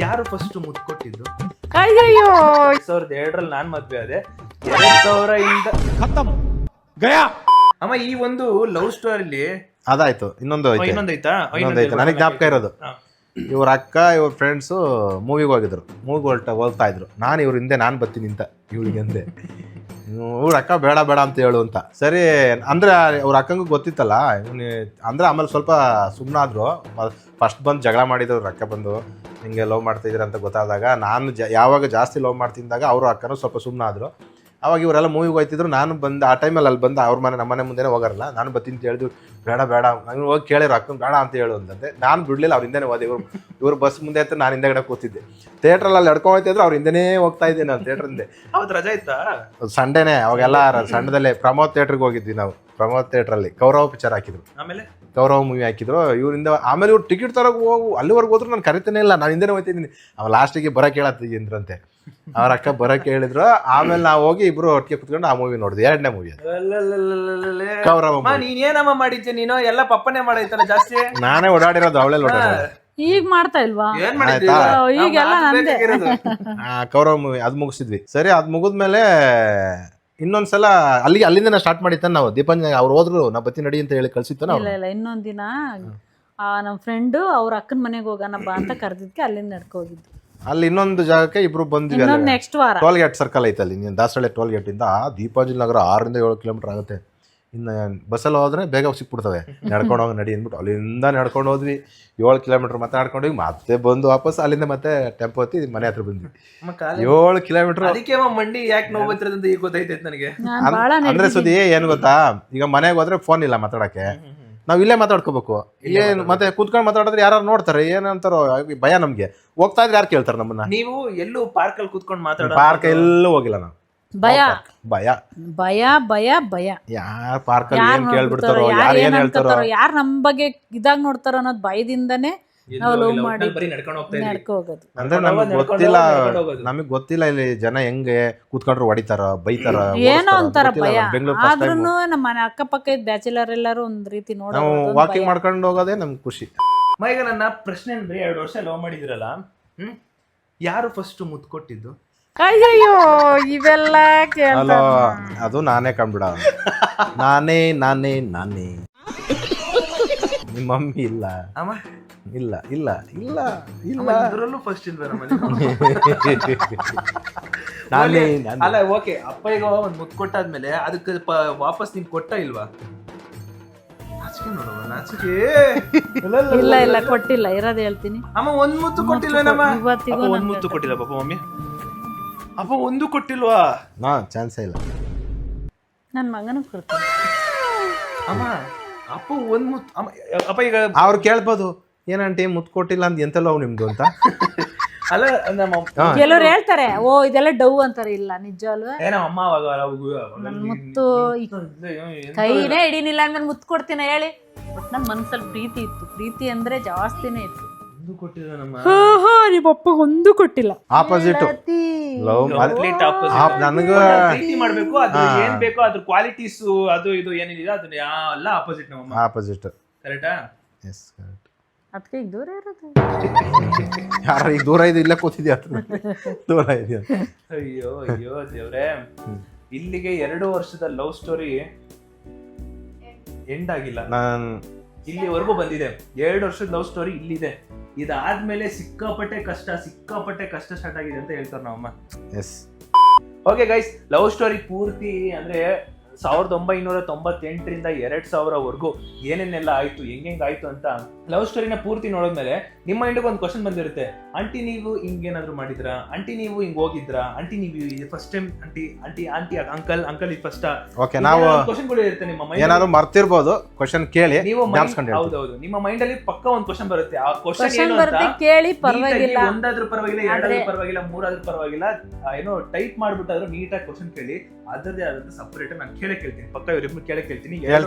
ಯಾರು ಫಸ್ಟ್ ಮುದ್ದು ಕೊಟ್ಟಿದ್ದು? ಅಯ್ಯಯ್ಯೋ 2002ರಲ್ಲಿ ನಾನ್ ಮದ್ವೆ ಆದೆ. 2000 ಇಂದ ಖತಮ್ ಗಯಾ. ಅಮ್ಮ ಈ ಒಂದು ಲವ್ ಸ್ಟೋರಿಲಿ ಅದಾಯ್ತು. ಇನ್ನೊಂದೈತಾ ನನಗೆ ಜ್ಞಾಪಕ ಇರೋದು. ಇವ್ರ ಅಕ್ಕ ಇವ್ರ ಫ್ರೆಂಡ್ಸು ಮೂವಿಗೆ ಹೋಗಿದ್ರು. ಮೂವಿಗೆ ಹೋಗ್ತಾ ಇದ್ರು. ನಾನು ಇವ್ರ ಹಿಂದೆ ನಾನು ಬರ್ತೀನಿ ಅಂತ ಇವಳಿಗೆ ಅಂದೆ. ಇವ್ರ ಅಕ್ಕ ಬೇಡ ಬೇಡ ಅಂತ ಹೇಳು ಅಂತ. ಸರಿ ಅಂದ್ರೆ ಅವ್ರ ಅಕ್ಕಂಗೂ ಗೊತ್ತಿತ್ತಲ್ಲ ಅಂದ್ರೆ ಆಮೇಲೆ ಸ್ವಲ್ಪ ಸುಮ್ಮನಾದ್ರು. ಫಸ್ಟ್ ಬಂದು ಜಗಳ ಮಾಡಿದ್ರು ಅವ್ರ ಅಕ್ಕ ಬಂದು ಹಿಂಗೆ ಲವ್ ಮಾಡ್ತಿದ್ದೀರ ಅಂತ ಗೊತ್ತಾದಾಗ ನಾನು ಯಾವಾಗ ಜಾಸ್ತಿ ಲವ್ ಮಾಡ್ತಿದ್ದಾಗ ಅವ್ರ ಅಕ್ಕನೂ ಸ್ವಲ್ಪ ಸುಮ್ಮನಾದ್ರು. ಅವಾಗ ಇವರೆಲ್ಲ ಮೂವಿಗೆ ಹೋಗ್ತಿದ್ರು. ನಾನು ಬಂದು ಆ ಟೈಮಲ್ಲಿ ಅಲ್ಲಿ ಬಂದು ಅವ್ರ ಮನೆ ನಮ್ಮನೆ ಮುಂದೆನೇ ಹೋಗಾರಲ್ಲ. ನಾನು ಬರ್ತೀನಿ ಅಂತ ಹೇಳಿದ್ರು. ಬೇಡ ಬೇಡ ನಂಗೆ ಹೋಗಿ ಕೇಳಿದ್ರು ಅಕ್ಕನ ಬೇಡ ಅಂತ ಹೇಳು ಅಂತಂದೆ. ನಾನು ಬಿಡಲಿಲ್ಲ. ಅವ್ರ ಹಿಂದೆನೇ ಹೋದೆ. ಇವ್ರು ಬಸ್ ಮುಂದೆ ಅಂತ ನಾನು ಹಿಂದೆಗಡೆ ಕೂತಿದ್ದೆ. ಥಿಯೇಟ್ರಲ್ಲಿ ಅಲ್ಲಿ ನಡ್ಕೊಂಡು ಹೋಗ್ತಿದ್ರು. ಅವ್ರ ಹಿಂದೆನೇ ಹೋಗ್ತಾ ಇದ್ದೆ ನಾನು ಥಿಯೇಟ್ರಿಂದ. ಅವತ್ತು ರಜಾ ಇತ್ತಾ? ಸಂಡೇನೆ ಅವಾಗೆಲ್ಲ ಸಣ್ಣದಲ್ಲೇ ಪ್ರಮೋದ್ ಥಿಯೇಟ್ರಿಗೆ ಹೋಗಿದ್ವಿ ನಾವು. ಪ್ರಮೋದ್ ಥಿಯೇಟ್ರಲ್ಲಿ ಕೌರವ ಪಿಕ್ಚರ್ ಹಾಕಿದ್ರು. ಆಮೇಲೆ ಕೌರವ ಮೂವಿ ಹಾಕಿದ್ರು ಇವರಿಂದ. ಆಮೇಲೆ ಇವ್ರು ಟಿಕೆಟ್ ತರೋಕೆ ಹೋಗು ಅಲ್ಲಿವರೆಗೆ ಹೋದ್ರು ನಾನು ಕರಿತೇನೆ ಇಲ್ಲ. ನಾನು ಹಿಂದೆನೇ ಹೋಗ್ತಿದ್ದೀನಿ. ಅವ ಲಾಸ್ಟಿಗೆ ಬರೋಕೆ ಹೇಳತ್ತಿದ್ರಂತೆ. ಅವ್ರ ಅಕ್ಕ ಬರೋಕೆ ಹೇಳಿದ್ರು. ಆಮೇಲೆ ನಾವು ಹೋಗಿ ಇಬ್ರು ಒಟ್ಟಿಗೆ ಕುತ್ಕೊಂಡು ಆ ಮೂವಿ ನೋಡಿದ್ವಿ. 2ನೇ ಮೂವಿ ಕೌರವ. ನೀನೇನಮ್ಮ ಮಾಡಿದ್ದೆ? ನೀನು ಎಲ್ಲ ಪಪ್ಪನೇ ಮಾಡೈತಲ್ಲ ಜಾಸ್ತಿ. ನಾನೇ ಓಡಾಡಿರೋದು, ಅವಳೇ ಓಡಾಡಿರೋದು. ಈಗ ಮಾಡ್ತಾ ಇಲ್ವಾ? ಏನ್ ಮಾಡಿದ್ದೆ? ಈಗೆಲ್ಲ ನಂದೆ. ಕೌರವ ಮೂವಿ ಅದು ಮುಗಿಸಿದ್ವಿ. ಸರಿ ಅದು ಮುಗಿದ್ಮೇಲೆ ಇನ್ನೊಂದ್ಸಲ ಅಲ್ಲಿಂದ ನಾವು ಸ್ಟಾರ್ಟ್ ಮಾಡಿತ್ತ ನಾವು. ದೀಪಂಜ ಅವ್ರು ಹೋದ್ರು. ನಾವು ಬತ್ತಿ ನಡಿ ಅಂತ ಹೇಳಿ ಕಳ್ಸಿತ್ತು ನಾವು. ಇಲ್ಲ ಇನ್ನೊಂದ್ ದಿನ ನಮ್ಮ ಫ್ರೆಂಡು ಅವ್ರ ಅಕ್ಕನ ಮನೆಗೆ ಹೋಗೋಣ ಬಾ ಅಂತ ಕರೆದಿದ್ಕೆ ಅಲ್ಲಿಂದ ನಡ್ಕೋಗಿದ್ದು. ಅಲ್ಲಿ ಇನ್ನೊಂದು ಜಾಗಕ್ಕೆ ಇಬ್ರು ಬಂದ್ವಿ. ನೆಕ್ಸ್ಟ್ ವಾರ ಟೋಲ್ ಗೇಟ್ ಸರ್ಕಲ್ ಐತಲ್ಲಿ. ನೀನು ದಾಸಹಳ್ಳಿ ಟೋಲ್ ಗೇಟ್ ಇಂದ ದೀಪಾಂಜಲಿ ನಗರ 6ರಿಂದ 7 ಕಿಲೋಮೀಟರ್ ಆಗುತ್ತೆ. ಇನ್ನು ಬಸ್ಸಲ್ಲಿ ಹೋದ್ರೆ ಬೇಗ ಸಿಕ್ಬಿಡ್ತವೆ. ನಡ್ಕೊಂಡು ಹೋಗಿ ನಡಿ ಅಂದ್ಬಿಟ್ಟು ಅಲ್ಲಿಂದ ನಡ್ಕೊಂಡು ಹೋದ್ವಿ. 7 ಕಿಲೋಮೀಟರ್ ಮತ್ತೆ ನಡ್ಕೊಂಡು ಹೋಗಿ ಮತ್ತೆ ಬಂದು ವಾಪಸ್ ಅಲ್ಲಿಂದ ಮತ್ತೆ ಟೆಂಪೋ ಹತ್ತಿ ಮನೆ ಹತ್ರ ಬಂದ್ವಿ. 7 ಕಿಲೋಮೀಟರ್. ಅದಕ್ಕೆ ಮಂಡಿ ಯಾಕೆ ನೋವು ಬರ್ತಿರೋದು ಅಂತ ಈಗ ಗೊತ್ತೈತೆ ನನಗೆ. ಅಂದ್ರೆ ಸುದ್ದಿ ಏನ್ ಗೊತ್ತಾ, ಈಗ ಮನೆಗೆ ಹೋದ್ರೆ ಫೋನ್ ಇಲ್ಲ ಮಾತಾಡಕ್ಕೆ. ನಾವ್ ಇಲ್ಲೇ ಮಾತಾಡ್ಕೋಬೇಕು. ಏನ್ ಮತ್ತೆ ಕುತ್ಕೊಂಡು ಮಾತಾಡಿದ್ರೆ ಯಾರು ನೋಡ್ತಾರೆ ಏನಂತಾರೋ ಭಯ ನಮ್ಗೆ. ಹೋಗ್ತಾ ಇದ್ರೆ ಯಾರು ಕೇಳ್ತಾರೆ ನಮ್ಮನ್ನ? ನೀವು ಎಲ್ಲೂ ಪಾರ್ಕ್ ಅಲ್ಲಿ ಕುತ್ಕೊಂಡು ಮಾತಾಡೋ? ಪಾರ್ಕ್ ಎಲ್ಲೂ ಹೋಗಿಲ್ಲ ನಾವು. ಭಯ ಭಯ ಭಯ ಭಯ ಭಯ. ಯಾರ್ ಪಾರ್ಕ್ ಅಲ್ಲಿ ಏನ್ ಕೇಳ್ಬಿಡ್ತಾರೋ, ಯಾರು ಏನ್ ಹೇಳ್ತಾರೋ, ಯಾರು ನಮ್ ಬಗ್ಗೆ ಇದಾಗ ನೋಡ್ತಾರೋ ಅನ್ನೋದು ಭಯದಿಂದಾನೇ ನಾವು ಲವ್ ಮಾಡಿ ಬರೀ ನಡ್ಕೊಂಡು ಹೋಗ್ತಾ ಇದ್ವಿ. ನಡ್ಕೊ ಹೋಗೋದು. ಅಂದ್ರೆ ನಮಗ್ ಗೊತ್ತಿಲ್ಲ ಇಲ್ಲಿ ಜನ ಹೆಂಗೆ ಕೂತ್ಕೊಂಡ್ರು ಹೊಡಿತಾರ ಬೈತಾರ ಏನೋ ಒಂಥರ ಭಯ. ಬೆಂಗಳೂರು ಆದ್ರೂನು ನಮ್ಮ ಮನೆ ಅಕ್ಕಪಕ್ಕ ಇದ್ದ ಬ್ಯಾಚುಲರ್ ಎಲ್ಲರೂ ಒಂದ್ ರೀತಿ ನಾವು ನೋಡೋದು. ವಾಕಿಂಗ್ ಮಾಡ್ಕೊಂಡು ಹೋಗೋದೇ ನಮ್ಗೆ ಖುಷಿ. ಈಗ ನನ್ನ ಪ್ರಶ್ನೆ ಅಂದ್ರೆ 2 ವರ್ಷ ಲವ್ ಮಾಡಿದಿರಲ್ಲ, ಯಾರು ಫಸ್ಟ್ ಮುದ್ದು ಕೊಟ್ಟಿದ್ದು? ಅಯ್ಯಯ್ಯೋ ಇವೆಲ್ಲ ಅಲೋ ಅದು ನಾನೇ ಕಂಬಿಡ. ನಾನೇ ನಾನೇ ನಾನೇ. ನಿಮ್ಮ ಮಮ್ಮಿ ಇಲ್ಲ ಅಮ್ಮ ಇಲ್ಲ ಇಲ್ಲ ಇಲ್ಲ ಇಲ್ಲ ಇದ್ರಲ್ಲೂ ಫಸ್ಟ್ ಇಲ್ವೇ ನಮ್ಮ ನಾನೇ ಅಲ್ಲ ಓಕೆ. ಅಪ್ಪ ಈಗ ಒಂದ್ ಮುತ್ತು ಕೊಟ್ಟಾದ್ಮೇಲೆ ಅದಕ್ಕೆ ವಾಪಸ್ ನೀನ್ ಕೊಟ್ಟ ಇಲ್ವಾ? ಇಲ್ಲ ಇಲ್ಲ ಕೊಟ್ಟಿಲ್ಲ. ಇರೋದು ಹೇಳ್ತೀನಿ. ಅಮ್ಮ ಒಂದ್ ಮುತ್ತು ಕೊಟ್ಟಿಲ್ವೇನಮ್ಮ? ಇವತ್ತಿಗೂ ಒಂದ್ ಮುತ್ತು ಕೊಟ್ಟಿಲ್ಲ ಪಾಪ ಮಮ್ಮಿ. ಅಪ್ಪ ಒಂದು ಕೊಟ್ಟಿಲ್ವಾ? ನಾ ಚಾನ್ಸೇ ಇಲ್ಲ. ನನ್ ಮಗನೂ ಕೊಡ್ತೀನಿ. ಅಮ್ಮ ಅಪ್ಪ ಒಂದ್ ಮುತ್ತು. ಅಪ್ಪ ಈಗ ಅವ್ರು ಕೇಳ್ಬೋದು ಏನಂಟಿ ಮುತ್ತು ಕೊಟ್ಟಿಲ್ಲ ಅಂತ ಎಂತೆಲ್ಲ ನಿಮ್ದು ಅಂತ. ಅಲ್ಲ ನಮ್ಮ ಕೆಲವ್ರು ಹೇಳ್ತಾರೆ ಓ ಇದೆಲ್ಲ ಡವ್ ಅಂತಾರೆ. ಇಲ್ಲ ನಿಜ ಅಲ್ವಾ? ಏನೋ ಅಮ್ಮ ನನ್ ಮುತ್ತು ಕೈನೇ ಹಿಡಿನಿಲ್ಲ ಅಂದ್ರೆ ಮುತ್ತು ಕೊಡ್ತೀನ ಹೇಳಿ. ಬಟ್ ನನ್ ಮನ್ಸಲ್ಲಿ ಪ್ರೀತಿ ಇತ್ತು. ಪ್ರೀತಿ ಅಂದ್ರೆ ಜಾಸ್ತಿನೇ ಇತ್ತು. ಕೊಟ್ಟಿಲ್ಲ ನಮ್ಮ ನಿಮ್ಮ ಅಪ್ಪ ಒಂದು ಕೊಟ್ಟಿಲ್ಲ. ಆಪೋಸಿಟ್ ಲವ್ ನನಗ ಪ್ರೀತಿ ಮಾಡ್ಬೇಕು. ಅದು ಏನ್ ಬೇಕೋ ಅದ್ರ ಕ್ವಾಲಿಟೀಸ್ ಅದು ಇದು ಏನಿದೆ ಅದನ್ನ ಎಲ್ಲ ಆಪೋಸಿಟ್ ನಮ್ಮ ಆಪೋಸಿಟ್. ಕರೆಕ್ಟಾ? Yes correct. ಅದಕ್ಕೆ ಈಗ ದೂರ ಇರೋದು. ಯಾರ ಈಗ ದೂರ ಇದೆ ಇಲ್ಲ ಕೂತಿದ್ಯಾ ದೂರ ಇದೆಯಾ? ಅಯ್ಯೋ ಅಯ್ಯೋ ದೇವ್ರೆ. ಇಲ್ಲಿಗೆ 2 ವರ್ಷದ ಲವ್ ಸ್ಟೋರಿ ಎಂಡ್ ಆಗಿಲ್ಲ. ನಾನು ಇಲ್ಲಿವರೆಗೂ ಬಂದಿದೆ. 2 ವರ್ಷದ ಲವ್ ಸ್ಟೋರಿ ಇಲ್ಲಿದೆ. ಇದಾದ್ಮೇಲೆ ಸಿಕ್ಕಾಪಟ್ಟೆ ಕಷ್ಟ ಸ್ಟಾರ್ಟ್ ಆಗಿದೆ ಅಂತ ಹೇಳ್ತಾರೆ ನಮ್ಮಮ್ಮ. Yes okay guys, love story ಪೂರ್ತಿ ಅಂದ್ರೆ 1998ರಿಂದ 2000ವರೆಗೂ ಏನೇನೆಲ್ಲ ಆಯ್ತು, ಹೆಂಗ್ ಆಯ್ತು ಅಂತ ಲವ್ ಸ್ಟೋರಿನ ಪೂರ್ತಿ ನೋಡಿದ್ಮೇಲೆ ನಿಮ್ಮ ಮೈಂಡಿಗೆ ಒಂದು ಕ್ವಶನ್ ಬಂದಿರುತ್ತೆ. ಆಂಟಿ ನೀವು ಹಿಂಗೇನಾದ್ರು ಮಾಡಿದ್ರಾ? ಆಂಟಿ ನೀವು ಹಿಂಗ್ ಹೋಗಿದ್ರಾ? ಆಂಟಿ ನೀವು ಫಸ್ಟ್ ಟೈಮ್ ಆಂಟಿ ಅಂಕಲ್ ಇದು ಫಸ್ಟ್? ಓಕೆ, ನಾವು ಕ್ವಶನ್ಗಳು ಇರುತ್ತೆ ನಿಮ್ಮ ಮೈಂಡ್. ಏನಾದ್ರು ಮರ್ತಿರ್ಬೋದು ಕ್ವಶನ್ ಕೇಳಿ. ನೀವು ಹೌದೌದು ನಿಮ್ಮ ಮೈಂಡ್ ಅಲ್ಲಿ ಪಕ್ಕ ಒಂದು ಕ್ವಶನ್ ಬರುತ್ತೆ. ಆ ಕ್ವಶನ್ ಏನು ಅಂತ ಕೇಳಿ ಪರವಾಗಿಲ್ಲ, ಒಂದಾದ್ರೂ ಪರವಾಗಿಲ್ಲ, ಎರಡಾದ್ರೂ ಪರವಾಗಿಲ್ಲ, ಮೂರಾದ್ರೂ ಪರವಾಗಿಲ್ಲ, ಏನೋ ಟೈಪ್ ಮಾಡ್ಬಿಟ್ಟಾದ್ರೂ ನೀಟಾಗಿ ಕ್ವಶನ್ ಕೇಳಿ. ಅದರದೇ ಆದಂತ ಸಪರೇಟ್ ನಾನು ಕೇಳ್ತೀನಿ. ಪಕ್ಕ ಇವರಿಬ್ರು ಕೇಳ್ತೀನಿ.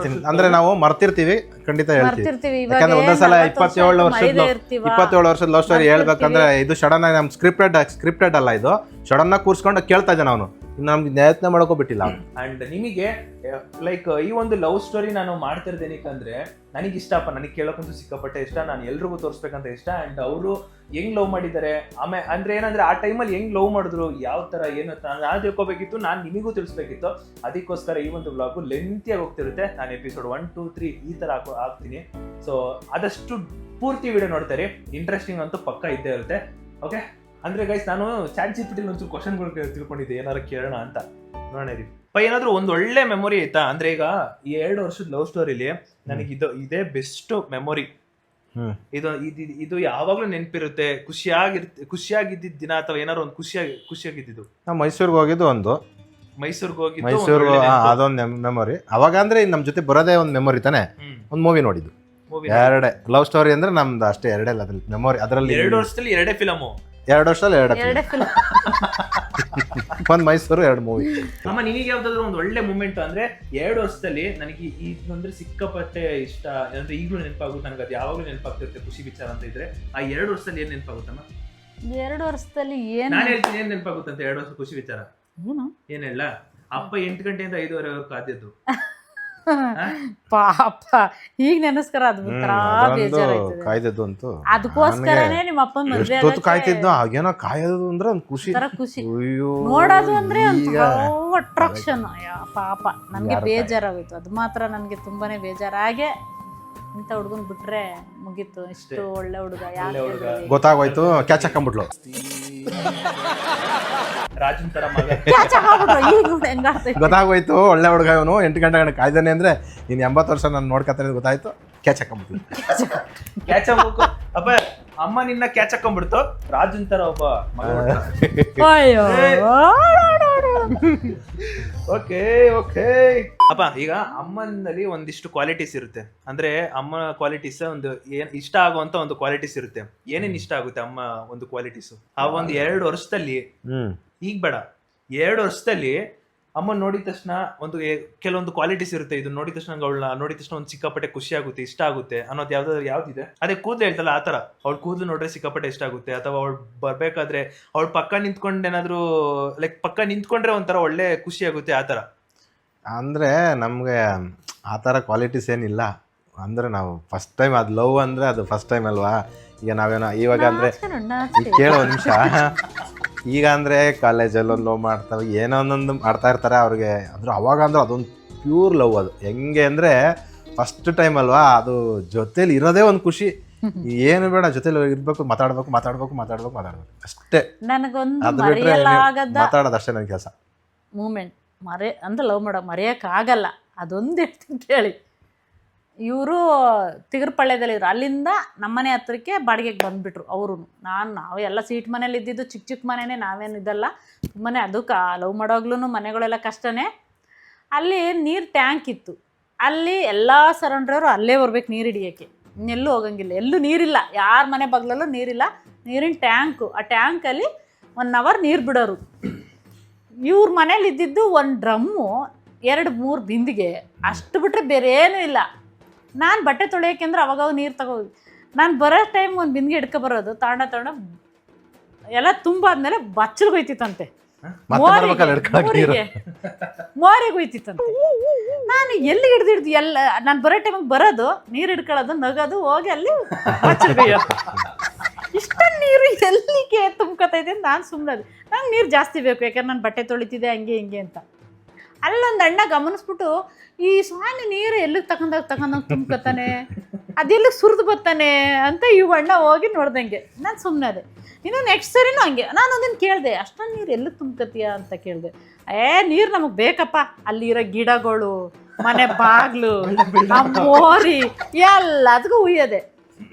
ಅಂದ್ರೆ ನಾವು ಮರ್ತಿರ್ತೀವಿ, ಖಂಡಿತ ಹೇಳ್ತೀವಿ. ಯಾಕಂದ್ರೆ ಒಂದೊಂದ್ಸಲ 27 ವರ್ಷದ ಲವ್ ಸ್ಟೋರಿ ಹೇಳ್ಬೇಕಂದ್ರೆ ಇದು ಸಡನ್ ಆಗಿ ನಮ್ ಸ್ಕ್ರಿಪ್ಟೆಡ್ ಅಲ್ಲ. ಇದು ಸಡನ್ ಆಗಿ ಕೂರ್ಸ್ಕೊಂಡು ಕೇಳ್ತಾ ಇದ್ದೆ ನಾನು. ನಮ್ಗೆ ಪ್ರಯತ್ನ ಮಾಡೋಕೋ ಬಿಟ್ಟಿಲ್ಲ. ಅಂಡ್ ನಿಮಗೆ ಲೈಕ್ ಈ ಒಂದು ಲವ್ ಸ್ಟೋರಿ ನಾನು ಮಾಡ್ತಿರೋದೇನಕ್ಕಂದ್ರೆ ನನಗೆ ಇಷ್ಟಪ್ಪ, ನನಗೆ ಕೇಳೋಕ್ಕಂತೂ ಸಿಕ್ಕಾಪಟ್ಟೆ ಇಷ್ಟ, ನಾನು ಎಲ್ರಿಗೂ ತೋರಿಸ್ಬೇಕಂತ ಇಷ್ಟ. ಅಂಡ್ ಅವರು ಹೆಂಗ್ ಲವ್ ಮಾಡಿದ್ದಾರೆ, ಆಮೇಲೆ ಅಂದ್ರೆ ಏನಂದ್ರೆ ಆ ಟೈಮಲ್ಲಿ ಹೆಂಗ್ ಲವ್ ಮಾಡಿದ್ರು, ಯಾವ ತರ ಏನು ನಾನು ತಿಳ್ಕೊಬೇಕಿತ್ತು, ನಾನು ನಿಮಗೂ ತಿಳಿಸ್ಬೇಕಿತ್ತು. ಅದಕ್ಕೋಸ್ಕರ ಈ ಒಂದು ವ್ಲಾಗ್ ಲೆಂತಿಯಾಗಿ ಹೋಗ್ತಿರುತ್ತೆ. ನಾನು ಎಪಿಸೋಡ್ 1, 2, 3 ಈ ತರ ಹಾಕ್ತೀನಿ. ಸೊ ಆದಷ್ಟು ಪೂರ್ತಿ ವಿಡಿಯೋ ನೋಡ್ತಾರೆ, ಇಂಟ್ರೆಸ್ಟಿಂಗ್ ಅಂತೂ ಪಕ್ಕ ಇದ್ದೇ ಇರುತ್ತೆ. ಓಕೆ, ಅಂದ್ರೆ ಗೈಸ್ ನಾನು ಚಾಟ್ ಜಿಪಿಟಿ ಒಂಚೂರು ಕ್ವಶನ್ಗಳು ತಿಳ್ಕೊಂಡಿದ್ದೆ, ಏನಾರು ಕೇಳೋಣ ಅಂತ. ನೋಡೋಣ ರೀ ಏನಾದ್ರು ಒಂದು ಒಳ್ಳೆ ಮೆಮೊರಿ ಆಯ್ತಾ. ಅಂದ್ರೆ ಈಗ ಈ 2 ವರ್ಷದ ಲವ್ ಸ್ಟೋರಿಲಿ ನನಗೆ ಇದೇ ಬೆಸ್ಟ್ ಮೆಮೊರಿ. ಇದು ಯಾವಾಗ್ಲೂ ನೆನಪಿರುತ್ತೆ. ಖುಷಿಯಾಗಿದ್ದ ದಿನ ಅಥವಾ ಏನಾದ್ರು ಒಂದು ಖುಷಿಯಾಗಿದ್ದು. ನಾವು ಮೈಸೂರಿಗೆ ಹೋಗಿದ್ದು ಮೈಸೂರಿಗೆ ಅದೊಂದು ಮೆಮೊರಿ. ಅವಾಗ ಅಂದ್ರೆ ನಮ್ ಜೊತೆ ಬರೋದೇ ಒಂದು ಮೆಮೊರಿ ತಾನೆ. ಒಂದು ಮೂವಿ ನೋಡಿದ್ದು, ಎರಡೇ ಲವ್ ಸ್ಟೋರಿ ಅಂದ್ರೆ ನಮ್ದು ಅಷ್ಟೇ, ಎರಡೇ ಅದ್ರಲ್ಲಿ ಮೆಮೊರಿ. ಅದರಲ್ಲಿ 2 ವರ್ಷದಲ್ಲಿ 2 ಫಿಲಮು, 2 ವರ್ಷದಲ್ಲಿ 2 ಫಿಲಮ್, ಒಂದು ಮೈಸೂರು 2 ಮೂವಿ. ಅಮ್ಮ ನಿನಗೆ ಯಾವ್ದಾದ್ರು ಒಂದು ಒಳ್ಳೆ ಮೂಮೆಂಟ್ ಅಂದ್ರೆ 2 ವರ್ಷದಲ್ಲಿ ನನಗೆ ಇದಂದ್ರೆ ಸಿಕ್ಕಾಪಟ್ಟೆ ಇಷ್ಟ ಅಂದ್ರೆ ಈಗಲೂ ನೆನಪಾಗುತ್ತೆ ನನಗೆ, ಅದು ಯಾವಾಗಲೂ ನೆನಪಾಗ್ತಿರುತ್ತೆ ಖುಷಿ ವಿಚಾರ ಅಂತ ಇದ್ರೆ. ಆ 2 ವರ್ಷದಲ್ಲಿ ಏನ್ ನೆನಪಾಗುತ್ತಮ್ಮ? 2 ವರ್ಷದಲ್ಲಿ ನಾನು ಹೇಳ್ತೀನಿ ಏನ್ ನೆನಪಾಗುತ್ತೆ ಅಂತ. 2 ವರ್ಷ ಖುಷಿ ವಿಚಾರ ಏನ್ ಹೇಳ? ಅಪ್ಪ 8 ಗಂಟೆಯಿಂದ 5:30 ಕಾದಿದ್ದು ಪಾಪ, ಈಗ ನೆನಸ್ಕರ ಅದು ಕಾಯ್ದದ್ದು ಅಂತೂ. ಅದಕ್ಕೋಸ್ಕರನೇ ನಿಮ್ಮ ಅಪ್ಪನ ಮದ್ವೆ ಕಾಯ್ತಿದ್ದು. ಆಗೇನೋ ಕಾಯೋದು ಅಂದ್ರೆ ಒಂದು ಖುಷಿ, ನೋಡೋದು ಅಂದ್ರೆ ಅಟ್ರಾಕ್ಷನ್. ಪಾಪ ನನ್ಗೆ ಬೇಜಾರಾಗೋಯ್ತು, ಅದು ಮಾತ್ರ ನನ್ಗೆ ತುಂಬಾನೇ ಬೇಜಾರಾಗೆ. ಇಂಥ ಹುಡುಗನ್ ಬಿಟ್ರೆ ಮುಗೀತು, ಇಷ್ಟು ಒಳ್ಳೆ ಹುಡುಗ ಗೊತ್ತಾಗೋಯ್ತು. ಕ್ಯಾಚ್ ಹಾಕೊಂಡ್ಬಿಟ್ಲು ರಾಜನ್ ತರ ಮಗ. ಗೊತ್ತಾಗೋಯ್ತು ಒಳ್ಳೆ ಹುಡುಗ ಇವನು, 8 ಗಂಟೆ ಕಾಯ್ದಾನೆ ಅಂದ್ರೆ ಇನ್ 80 ವರ್ಷ ನಾನು ನೋಡ್ಕೊತಾನೆ ಗೊತ್ತಾಯ್ತು. ಕ್ಯಾಚ್ ಹಾಕೊಂಡ್ಬಿಟ್ಲು. ಕ್ಯಾಚ್ ಹಾಕಬೇಕು ಅಪ್ಪ, ಅಮ್ಮ ನಿನ್ನ ಕ್ಯಾಚ್ ಹಾಕೊಂಡ್ಬಿಡ್ತು. ರಾಜನ್ ತರ ಒಬ್ಬ ಮಗ. ಓಕೆ ಅಪ್ಪ, ಈಗ ಅಮ್ಮನಲ್ಲಿ ಒಂದಿಷ್ಟು ಕ್ವಾಲಿಟೀಸ್ ಇರುತ್ತೆ. ಅಂದ್ರೆ ಅಮ್ಮ ಕ್ವಾಲಿಟೀಸ್ ಒಂದು ಇಷ್ಟ ಆಗುವಂತ ಒಂದು ಕ್ವಾಲಿಟೀಸ್ ಇರುತ್ತೆ. ಏನೇನ್ ಇಷ್ಟ ಆಗುತ್ತೆ ಅಮ್ಮ ಒಂದು ಕ್ವಾಲಿಟೀಸ್? ಆ ಒಂದು 2 ವರ್ಷದಲ್ಲಿ, ಈಗ ಬೇಡ, 2 ವರ್ಷದಲ್ಲಿ ಅಮ್ಮ ನೋಡಿದ ತಕ್ಷಣ ಕೆಲವೊಂದು ಕ್ವಾಲಿಟೀಸ್ ಇರುತ್ತೆ. ಇದು ನೋಡಿದ ತಕ್ಷಣ ಅವಳನ್ನ ನೋಡಿದ ತಕ್ಷಣ ಒಂದು ಸಿಕ್ಕಾಪಟ್ಟೆ ಖುಷಿ ಆಗುತ್ತೆ, ಇಷ್ಟ ಆಗುತ್ತೆ ಅನ್ನೋದು ಯಾವ್ದಿದೆ? ಅದೇ ಕೂದಲು ಹೇಳ್ತಲ್ಲ ಆ ತರ. ಅವಳು ಕೂದಲು ನೋಡ್ರೆ ಸಿಕ್ಕಾಪಟ್ಟೆ ಇಷ್ಟ ಆಗುತ್ತೆ. ಅಥವಾ ಅವಳು ಬರ್ಬೇಕಾದ್ರೆ ಅವಳು ಪಕ್ಕ ನಿಂತ್ಕೊಂಡು ಏನಾದ್ರು ಲೈಕ್ ಪಕ್ಕ ನಿಂತ್ಕೊಂಡ್ರೆ ಒಂಥರ ಒಳ್ಳೆ ಖುಷಿ ಆಗುತ್ತೆ ಆ ತರ. ಅಂದ್ರೆ ನಮ್ಗೆ ಆ ತರ ಕ್ವಾಲಿಟೀಸ್ ಏನಿಲ್ಲ. ಅಂದ್ರೆ ನಾವು ಫಸ್ಟ್ ಟೈಮ್ ಅದು ಲವ್ ಅಂದ್ರೆ ಅದು ಫಸ್ಟ್ ಟೈಮ್ ಅಲ್ವಾ. ಈಗ ನಾವೇನೋ ಇವಾಗ ಅಂದ್ರೆ ಕೇಳೋ ನಿಮಿಷ, ಈಗ ಅಂದರೆ ಕಾಲೇಜಲ್ಲಿ ಒಂದು ಲವ್ ಮಾಡ್ತಾರೆ, ಏನೋ ಒಂದೊಂದು ಮಾಡ್ತಾ ಇರ್ತಾರೆ ಅವ್ರಿಗೆ. ಅಂದ್ರೆ ಅವಾಗ ಅಂದ್ರೆ ಅದೊಂದು ಪ್ಯೂರ್ ಲವ್. ಅದು ಹೆಂಗೆ ಅಂದರೆ ಫಸ್ಟ್ ಟೈಮ್ ಅಲ್ವಾ, ಅದು ಜೊತೇಲಿ ಇರೋದೇ ಒಂದು ಖುಷಿ. ಏನು ಬೇಡ, ಜೊತೆಲಿ ಇರಬೇಕು, ಮಾತಾಡ್ಬೇಕು ಅಷ್ಟೇ. ನನಗೊಂದು ಮಾತಾಡೋದು ಅಷ್ಟೇ ನನ್ನ ಕೆಲಸ. ಮೂಮೆಂಟ್ ಅಂದ್ರೆ ಲವ್ ಮಾಡೋ ಮರೆಯೋಕ್ಕಾಗಲ್ಲ. ಅದೊಂದು ಹೇಳ್ತೀನಿ ಕೇಳಿ. ಇವರು ತಿಗರ್ಪಳ್ಳ್ಯದಲ್ಲಿದ್ರು, ಅಲ್ಲಿಂದ ನಮ್ಮನೆ ಹತ್ರಕ್ಕೆ ಬಾಡಿಗೆಗೆ ಬಂದುಬಿಟ್ರು ಅವರು. ನಾವು ಎಲ್ಲ ಸೀಟ್ ಮನೇಲಿ ಇದ್ದಿದ್ದು, ಚಿಕ್ಕ ಮನೆಯೇ, ನಾವೇನು ಇದಲ್ಲ ತುಂಬನೇ. ಅದಕ್ಕೆ ಲವ್ ಮಾಡೋಗ್ಲೂ ಮನೆಗಳೆಲ್ಲ ಕಷ್ಟನೇ. ಅಲ್ಲಿ ನೀರು ಟ್ಯಾಂಕ್ ಇತ್ತು, ಅಲ್ಲಿ ಎಲ್ಲ ಸರೌಂಡ್ರವರು ಅಲ್ಲೇ ಬರ್ಬೇಕು ನೀರು ಹಿಡಿಯೋಕ್ಕೆ, ಇನ್ನೆಲ್ಲೂ ಹೋಗಂಗಿಲ್ಲ, ಎಲ್ಲೂ ನೀರಿಲ್ಲ, ಯಾರ ಮನೆ ಬಾಗ್ಲಲ್ಲೂ ನೀರಿಲ್ಲ. ನೀರಿನ ಟ್ಯಾಂಕು, ಆ ಟ್ಯಾಂಕಲ್ಲಿ 1 ಅವರ್ ನೀರು ಬಿಡೋರು. ಇವ್ರ ಮನೇಲಿ ಇದ್ದಿದ್ದು 1 ಡ್ರಮ್ಮು, 2-3 ಬಿಂದಿಗೆ, ಅಷ್ಟು ಬಿಟ್ಟರೆ ಬೇರೆ ಏನೂ ಇಲ್ಲ. ನಾನು ಬಟ್ಟೆ ತೊಳೆಯೋಕೆ ಅಂದ್ರೆ ಅವಾಗ ನೀರು ತಗೋದು. ನಾನು ಬರೋ ಟೈಮ್ 1 ಬಿಂದಿಗೆ ಹಿಡ್ಕೊಬರೋದು, ತಗೊಂಡ ಎಲ್ಲ ತುಂಬಾದ್ಮೇಲೆ ಬಚ್ಚಲ್ಗೆ ಹೋಯ್ತಿತ್ತಂತೆ, ಮೋರಿಗೆ ಹೋಯ್ತಿತ್ತಂತೆ. ನಾನು ಎಲ್ಲಿ ಹಿಡ್ದು ಎಲ್ಲ ನಾನು ಬರೋ ಟೈಮಿಗೆ ಬರೋದು, ನೀರು ಹಿಡ್ಕೊಳ್ಳೋದು, ನಗೋದು, ಹೋಗಿ ಅಲ್ಲಿ ಬಚ್ಚಲ್ಗೆ ಇಷ್ಟ ನೀರು ಎಲ್ಲಿಗೆ ತುಂಬ್ಕೊತೈತೆ ಅಂತ ನಾನು ಸುಮ್ಮನೆ. ನಂಗೆ ನೀರು ಜಾಸ್ತಿ ಬೇಕು, ಯಾಕಂದ್ರೆ ನಾನು ಬಟ್ಟೆ ತೊಳಿತಿದ್ದೆ ಹಂಗೆ ಹಿಂಗೆ ಅಂತ. ಅಲ್ಲೊಂದು ಅಣ್ಣ ಗಮನಿಸ್ಬಿಟ್ಟು, ಈ ಸ್ವಾಮಿ ನೀರು ಎಲ್ಲಿಗೆ ತಗೊಂಡೋಗಿ ತುಂಬ್ಕೊತಾನೆ, ಅದೆಲ್ಲಿಗೆ ಸುರಿದು ಬರ್ತಾನೆ ಅಂತ ಇವು ಅಣ್ಣ ಹೋಗಿ ನೋಡ್ದಂಗೆ. ನಾನು ಸುಮ್ಮನೆ ಅದೇ. ಇನ್ನು ನೆಕ್ಸ್ಟ್ ಸರಿನೂ ಹಂಗೆ ನಾನು ಅದನ್ನು ಕೇಳಿದೆ, ಅಷ್ಟೊಂದು ನೀರು ಎಲ್ಲಿಗೆ ತುಂಬ್ಕೊತೀಯ ಅಂತ ಕೇಳಿದೆ. ನೀರು ನಮಗೆ ಬೇಕಪ್ಪ, ಅಲ್ಲಿರೋ ಗಿಡಗಳು, ಮನೆ ಬಾಗಿಲು, ಆ ಮೋರಿ ಎಲ್ಲದಕ್ಕೂ ಉಯ್ಯೋದೆ.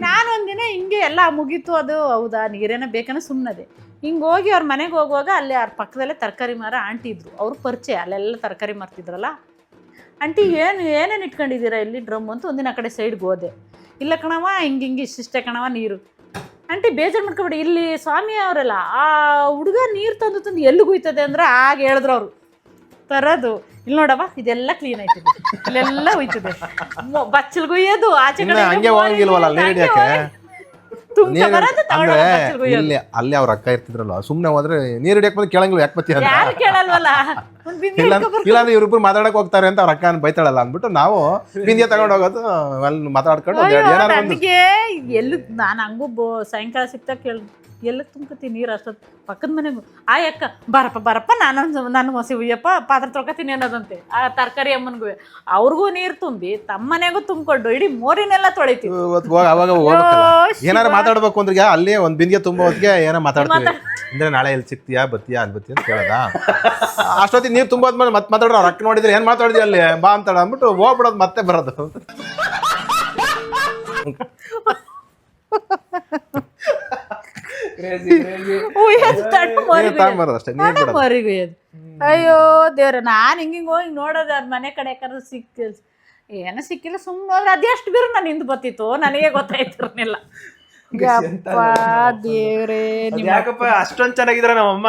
ನಾನು ಒಂದಿನ ಹಿಂಗೆ ಎಲ್ಲ ಮುಗೀತು, ಅದು ಹೌದಾ ನೀರೇನೋ ಬೇಕನ್ನೋ ಸುಮ್ಮನದೆ. ಹಿಂಗೆ ಹೋಗಿ ಅವ್ರ ಮನೆಗೆ ಹೋಗುವಾಗ ಅಲ್ಲಿ ಅವ್ರ ಪಕ್ಕದಲ್ಲೇ ತರಕಾರಿ ಮಾರ ಆಂಟಿ ಇದ್ರು, ಅವ್ರ ಪರಿಚಯ, ಅಲ್ಲೆಲ್ಲ ತರಕಾರಿ ಮಾರ್ತಿದ್ರಲ್ಲ. ಆಂಟಿ ಏನೇನು ಇಟ್ಕೊಂಡಿದ್ದೀರಾ ಇಲ್ಲಿ ಡ್ರಮ್ ಅಂತ ಒಂದಿನ ಆ ಕಡೆ ಸೈಡ್ಗೆ ಹೋದೆ. ಇಲ್ಲ ಕಣವ, ಹಿಂಗೆ ಇಷ್ಟಿಷ್ಟೇ ಕಣವ ನೀರು. ಆಂಟಿ ಬೇಜಾರು ಮಾಡ್ಕೊಬೇಡಿ, ಇಲ್ಲಿ ಸ್ವಾಮಿ ಅವರೆಲ್ಲ ಆ ಹುಡುಗ ನೀರು ತಂದು ಎಲ್ಲಿಗೆ ಹೋಯ್ತದೆ ಅಂದ್ರೆ ಆಗ ಹೇಳಿದ್ರು ಅವರು ತರೋದು. ಇಲ್ಲಿ ನೋಡವ, ಇದೆಲ್ಲ ಕ್ಲೀನ್ ಆಯ್ತದೆ, ಇಲ್ಲೆಲ್ಲ ಹೋಯ್ತದೆ, ಬಚ್ಚಲ್ಗೆ ಒಯ್ಯೋದು, ಆಚೆ ಕಡೆ ತುಂಬ್ಕೊಂಬರೋದು ಅಂದ್ರೆ ತಗೊಂಡೋಗೋದು ಬಚ್ಚಲು ಕುಯ್ಯೋದು. ಇಲ್ಲಿ ಅಲ್ಲಿ ಅವ್ರ ಅಕ್ಕ ಇರ್ತಿದ್ರಲ್ಲ ಸುಮ್ನೆ ಹೋದ್ರೆ ನೀರ್ ಹಿಡಿಯಕ್ ಬಂದು ಕೇಳಂಗಿಲ್ಲ ಯಾಕೆ ಬತ್ತಿ ಅಂತ ಯಾರು ಕೇಳಲ್ವಲ್ಲ ಒಂದ್ ಬಿಂದಿಗೆ ಇಲ್ಲಾಂದ್ರೆ ಇವ್ರಿಬ್ರು ಮಾತಾಡಕ್ ಹೋಗ್ತಾರೆ ಅಂತ ಅವ್ರ ಅಕ್ಕನ ಬೈತಾಳಲ್ಲ ಅಂದ್ಬಿಟ್ಟು ನಾವು ಬಿಂದಿಗೆ ತಗೊಂಡ್ ಹೋಗೋದು ಅಲ್ಲಿ ಮಾತಾಡ್ಕೊಂಡು ಏನಾರ ಒಂದು ನನಗೆ ಎಲ್ಲಿ ನಾನು ಹಂಗೂ ಸಾಯಂಕಾಲ ಸಿಕ್ತಾ ಎಲ್ಲ ತುಂಬ್ಕೊತೀನಿ ನೀರು ಅಷ್ಟೊತ್ತು ಪಕ್ಕದ ಮನೆಗೂ ಆ ಅಕ್ಕ ಬರಪ್ಪ ನಾನು ಹೊಸಿ ಉಯ್ಯಪ್ಪ ಪಾತ್ರೆ ತೊಳ್ಕೊತೀನಿ ಅನ್ನೋದಂತೆ ಆ ತರಕಾರಿ ಅಮ್ಮನಿಗೂ ಅವ್ರಿಗೂ ನೀರು ತುಂಬಿ ತಮ್ಮ ಮನೆಗೂ ತುಂಬಿಕೊಂಡು ಇಡೀ ಮೋರಿನೆಲ್ಲ ತೊಳಿತೀವಿ. ಅವಾಗ ಏನಾರ ಮಾತಾಡ್ಬೇಕು ಅಂದ್ರೆ ಅಲ್ಲಿ ಒಂದ್ ಬಿಂದಿಗೆ ತುಂಬೋ ಹೊತ್ತಿಗೆ ಏನೋ ಮಾತಾಡ್ತೀವಿ ಅಂದ್ರೆ ನಾಳೆ ಎಲ್ಲಿ ಸಿಗ್ತೀಯಾ ಬತ್ತೀಯಾ ಅಲ್ಲಿ ಬತ್ತೀಯ ಅಂತ ಕೇಳದ ಅಷ್ಟೊತ್ತಿಗೆ ನೀರು ತುಂಬೋದ್ಮೇಲೆ ಮತ್ತೆ ಮಾತಾಡ್ರು ಅವ್ರ ಅಕ್ಕ ನೋಡಿದ್ರೆ ಏನ್ ಮಾತಾಡಿದ್ವಿ ಅಲ್ಲಿ ಬಾ ಅಂತಾಳ ಅಂದ್ಬಿಟ್ಟು ಹೋಗ್ಬಿಡೋದು ಮತ್ತೆ ಬರೋದು. ಅಷ್ಟೇ ನೀರ್ ಬಿಡೋದು. ಮರಿಗೂ ಅಯ್ಯೋ ದೇವ್ರ ನಾನು ಹಿಂಗೆ ಹೋಗಿ ನೋಡೋದು ಅದ್ ಮನೆ ಕಡೆ ಯಾಕಂದ್ರೆ ಏನೋ ಸಿಕ್ಕಿಲ್ಲ ಸುಮ್ಮನೆ ಹೋದ್ರೆ ಅದೆಷ್ಟು ಬೀರು ನಾನು ಹಿಂದ್ ಬತ್ತಿತ್ತು ನನಗೆ ಗೊತ್ತಾಯ್ತಿರ್ನಿಲ್ಲ. ದೇವ್ರೇ ಯಾಕಪ್ಪ ಅಷ್ಟೊಂದ್ ಚೆನ್ನಾಗಿದ್ರ ನಮ್ಮಮ್ಮ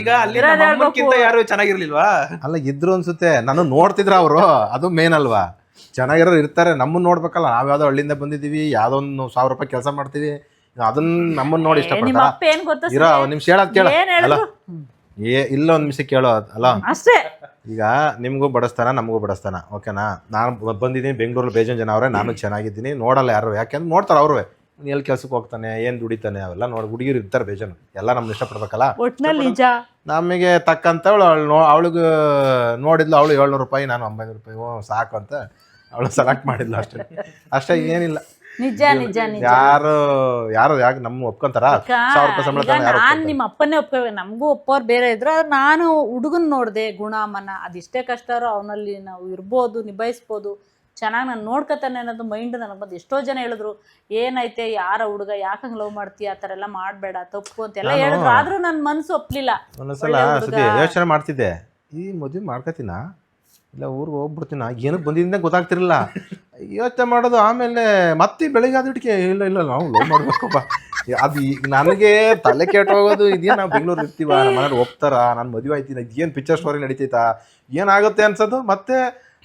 ಈಗ ಅಲ್ಲಿ ನಮ್ಮಮ್ಮಕ್ಕಿಂತ ಯಾರು ಚೆನ್ನಾಗಿರ್ಲಿಲ್ವಾ? ಅಲ್ಲ ಇದ್ರು ಅನ್ಸುತ್ತೆ ನಾನು ನೋಡ್ತಿದ್ರ ಅವರು ಅದು ಮೇನ್ ಅಲ್ವಾ. ಚೆನ್ನಾಗಿರೋ ಇರ್ತಾರೆ ನಮ್ಮನ್ನ ನೋಡ್ಬೇಕಲ್ಲ ನಾವ್ ಯಾವ್ದೋ ಹಳ್ಳಿಯಿಂದ ಬಂದಿದೀವಿ ಯಾವ್ದೋ ಒಂದು 1000 ರೂಪಾಯಿ ಕೆಲಸ ಮಾಡ್ತೀವಿ ಅದನ್ನ ನಮ್ಮನ್ನ ನೋಡಿ ಇಷ್ಟಪಡ್ತಾರ ಇರೋ ಒಂದ್ ನಿಮಿಷ ಹೇಳೋದ್ ಕೇಳ ಅಲ್ಲ ಇಲ್ಲ ಒಂದ್ ನಿಮಿಷ ಕೇಳೋ ಅಲ್ಲ ಅಷ್ಟೇ. ಈಗ ನಿಮ್ಗೂ ಬಡಸ್ತಾನ ನಮಗೂ ಬಡಸ್ತಾನ ಓಕೆನಾ. ನಾನು ಬಂದಿದ್ದೀನಿ ಬೆಂಗಳೂರಲ್ಲಿ ಬೇಜನ್ ಜನ ಅವ್ರೆ ನಾನು ಚೆನ್ನಾಗಿದ್ದೀನಿ ನೋಡಲ್ಲ ಯಾರು ಯಾಕೆಂದ್ರೆ ನೋಡ್ತಾರ ಅವ್ರೇ ಎಲ್ಲಿ ಕೆಲ್ಸಕ್ಕೆ ಹೋಗ್ತಾನೆ ಏನ್ ದುಡಿತಾನೆ ಅವೆಲ್ಲ ನೋಡಿ ಹುಡುಗಿರು ಇರ್ತಾರೆ ಬೇಜನ್ ಎಲ್ಲ ನಮ್ನ ಇಷ್ಟಪಡ್ಬೇಕಲ್ಲ. ಒಟ್ನಲ್ಲಿ ನಿಜ ನಮಗೆ ತಕ್ಕಂತವಳು ಅವಳಿಗೆ ನೋಡಿದ್ಲು ಅವಳು 700 ರೂಪಾಯಿ ನಾನು 900 ರೂಪಾಯಿ ಸಾಕು ಅಂತ ಅವಳು ಸೆಲೆಕ್ಟ್ ಮಾಡಿದ್ಲು ಅಷ್ಟೇ ಏನಿಲ್ಲ. ನಿಜ ನಿಜ ನಿಜ ಯಾರು ಯಾಕೆ ನಮ್ಮ ಒಪ್ಕೊಂತಾರ 1000 ರೂಪಾಯಿ ಸಂಬಳ ನಾನ್ ನಿಮ್ಮ ಅಪ್ಪನೇ ಒಪ್ಕೋಬೇಕು ನಮಗೂ ಒಪ್ಪೋರು ಬೇರೆ ಇದ್ರು ನಾನು ಹುಡುಗನ್ ನೋಡ್ದೆ ಗುಣ ಮನ ಅದಿಷ್ಟೇ ಕಷ್ಟರು ಅವನಲ್ಲಿ ನಾವು ಇರ್ಬೋದು ನಿಭಾಯಿಸ್ಬೋದು ಚೆನ್ನಾಗಿ ನಾನು ನೋಡ್ಕೊತಾನೆ ಅನ್ನೋದು ಮೈಂಡ್ ನನಗೆ ಬಂದು ಎಷ್ಟೋ ಜನ ಹೇಳಿದ್ರು ಏನೈತೆ ಯಾರ ಹುಡುಗ ಯಾಕಂಗ್ ಲವ್ ಮಾಡ್ತೀಯ ಆ ಥರ ಎಲ್ಲ ಮಾಡಬೇಡ ತಪ್ಪು ಅಂತೆಲ್ಲ ಹೇಳಿದ್ರು ಆದ್ರೂ ನನ್ನ ಮನಸ್ಸು ಒಪ್ಲಿಲ್ಲ. ಒಂದೊಂದ್ಸಲ ಯೋಚನೆ ಮಾಡ್ತಿದ್ದೆ ಈ ಮದುವೆ ಮಾಡ್ಕೊತೀನ ಇಲ್ಲ ಊರಿಗೆ ಹೋಗ್ಬಿಡ್ತೀನ ಏನಕ್ಕೆ ಬಂದಿದ್ದ ಗೊತ್ತಾಗ್ತಿರಲಿಲ್ಲ ಯೋಚನೆ ಮಾಡೋದು ಆಮೇಲೆ ಮತ್ತೆ ಬೆಳಿಗ್ಗೆ ಆದಿಟ್ಕೆ ಇಲ್ಲ ನಾವು ಲವ್ ಮಾಡ್ಬೇಕಪ್ಪ ಅದು ನನಗೆ ತಲೆ ಕೆಟ್ಟೋಗೋದು ಇದೇನು ನಾವು ಬೆಂಗಳೂರು ಇರ್ತೀವ ನಮ್ಮ ಮನೇಲಿ ಹೋಗ್ತಾರ ನಾನು ಮದುವೆ ಆಯ್ತೀನಿ ಏನು ಪಿಕ್ಚರ್ ಸ್ಟೋರಿ ನಡೀತೈತಾ ಏನಾಗುತ್ತೆ ಅನ್ಸೋದು ಮತ್ತೆ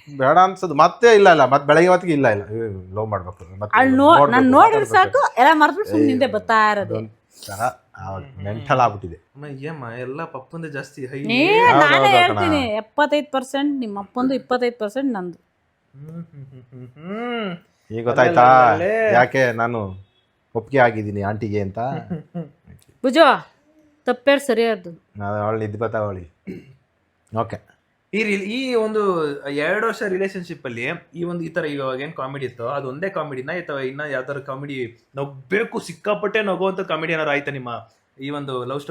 ಬೇಡ ಅನ್ಸೋದು ಮತ್ತೆ ಇಲ್ಲ ಮತ್ತೆ ಬೆಳಗ್ಗೆ ಹೊತ್ತಿಗೆ ಇಲ್ಲ ಲವ್ ಮಾಡ್ಬೇಕು ನಾನು ನೋಡಿದ್ರೆ ಸಾಕು ಎಲ್ಲ ಮರ್ದ್ಬಿಟ್ಟು ಸುಮ್ಮನೆ ಹಿಂದೆ ಬರ್ತಾ ಇರೋದು ಮೆಂಟಲ್ ಆಗ್ಬಿಟ್ಟಿದೆ. ಎಲ್ಲ ಪಪ್ಪಂದೆ ಜಾಸ್ತಿ ನಾನೇ ಹೇಳ್ತೀನಿ 75% ನಿಮ್ಮ ಅಪ್ಪಂದು 25% ನಂದು. ಈಗ ಗೊತ್ತಾಯ್ತಾ ಯಾಕೆ ನಾನು ಒಪ್ಪಿಗೆ ಆಗಿದ್ದೀನಿ ಆಂಟಿಗೆ ಅಂತ. ಭುಜೋ ತಪ್ಪೇರ್ ಸರಿಯಾದ್ದು ಅವಳು ನಿದ್ದೆ ಬತ್ತಾವಳಿ. ಓಕೆ ಈ ಒಂದು 2 ವರ್ಷ ರಿಲೇಶನ್ಶಿಪ್ ಅಲ್ಲಿ ಈ ತರ ಇವಾಗ ಏನ್ ಕಾಮಿಡಿ ಇತ್ತು ಅದು ಒಂದೇ ಕಾಮಿಡಿನ ಅಥವಾ ಇನ್ನ ಯಾವ್ದಾರ ಕಾಮಿಡಿ ನಗ್ಬೇಕು ಸಿಕ್ಕಾಪಟ್ಟೆ ನಗುವಂತ ಕಾಮಿಡಿ ಏನಾರು ಆಯ್ತಾ ನಿಮ್ಮ ಈ ಒಂದು ಲವ್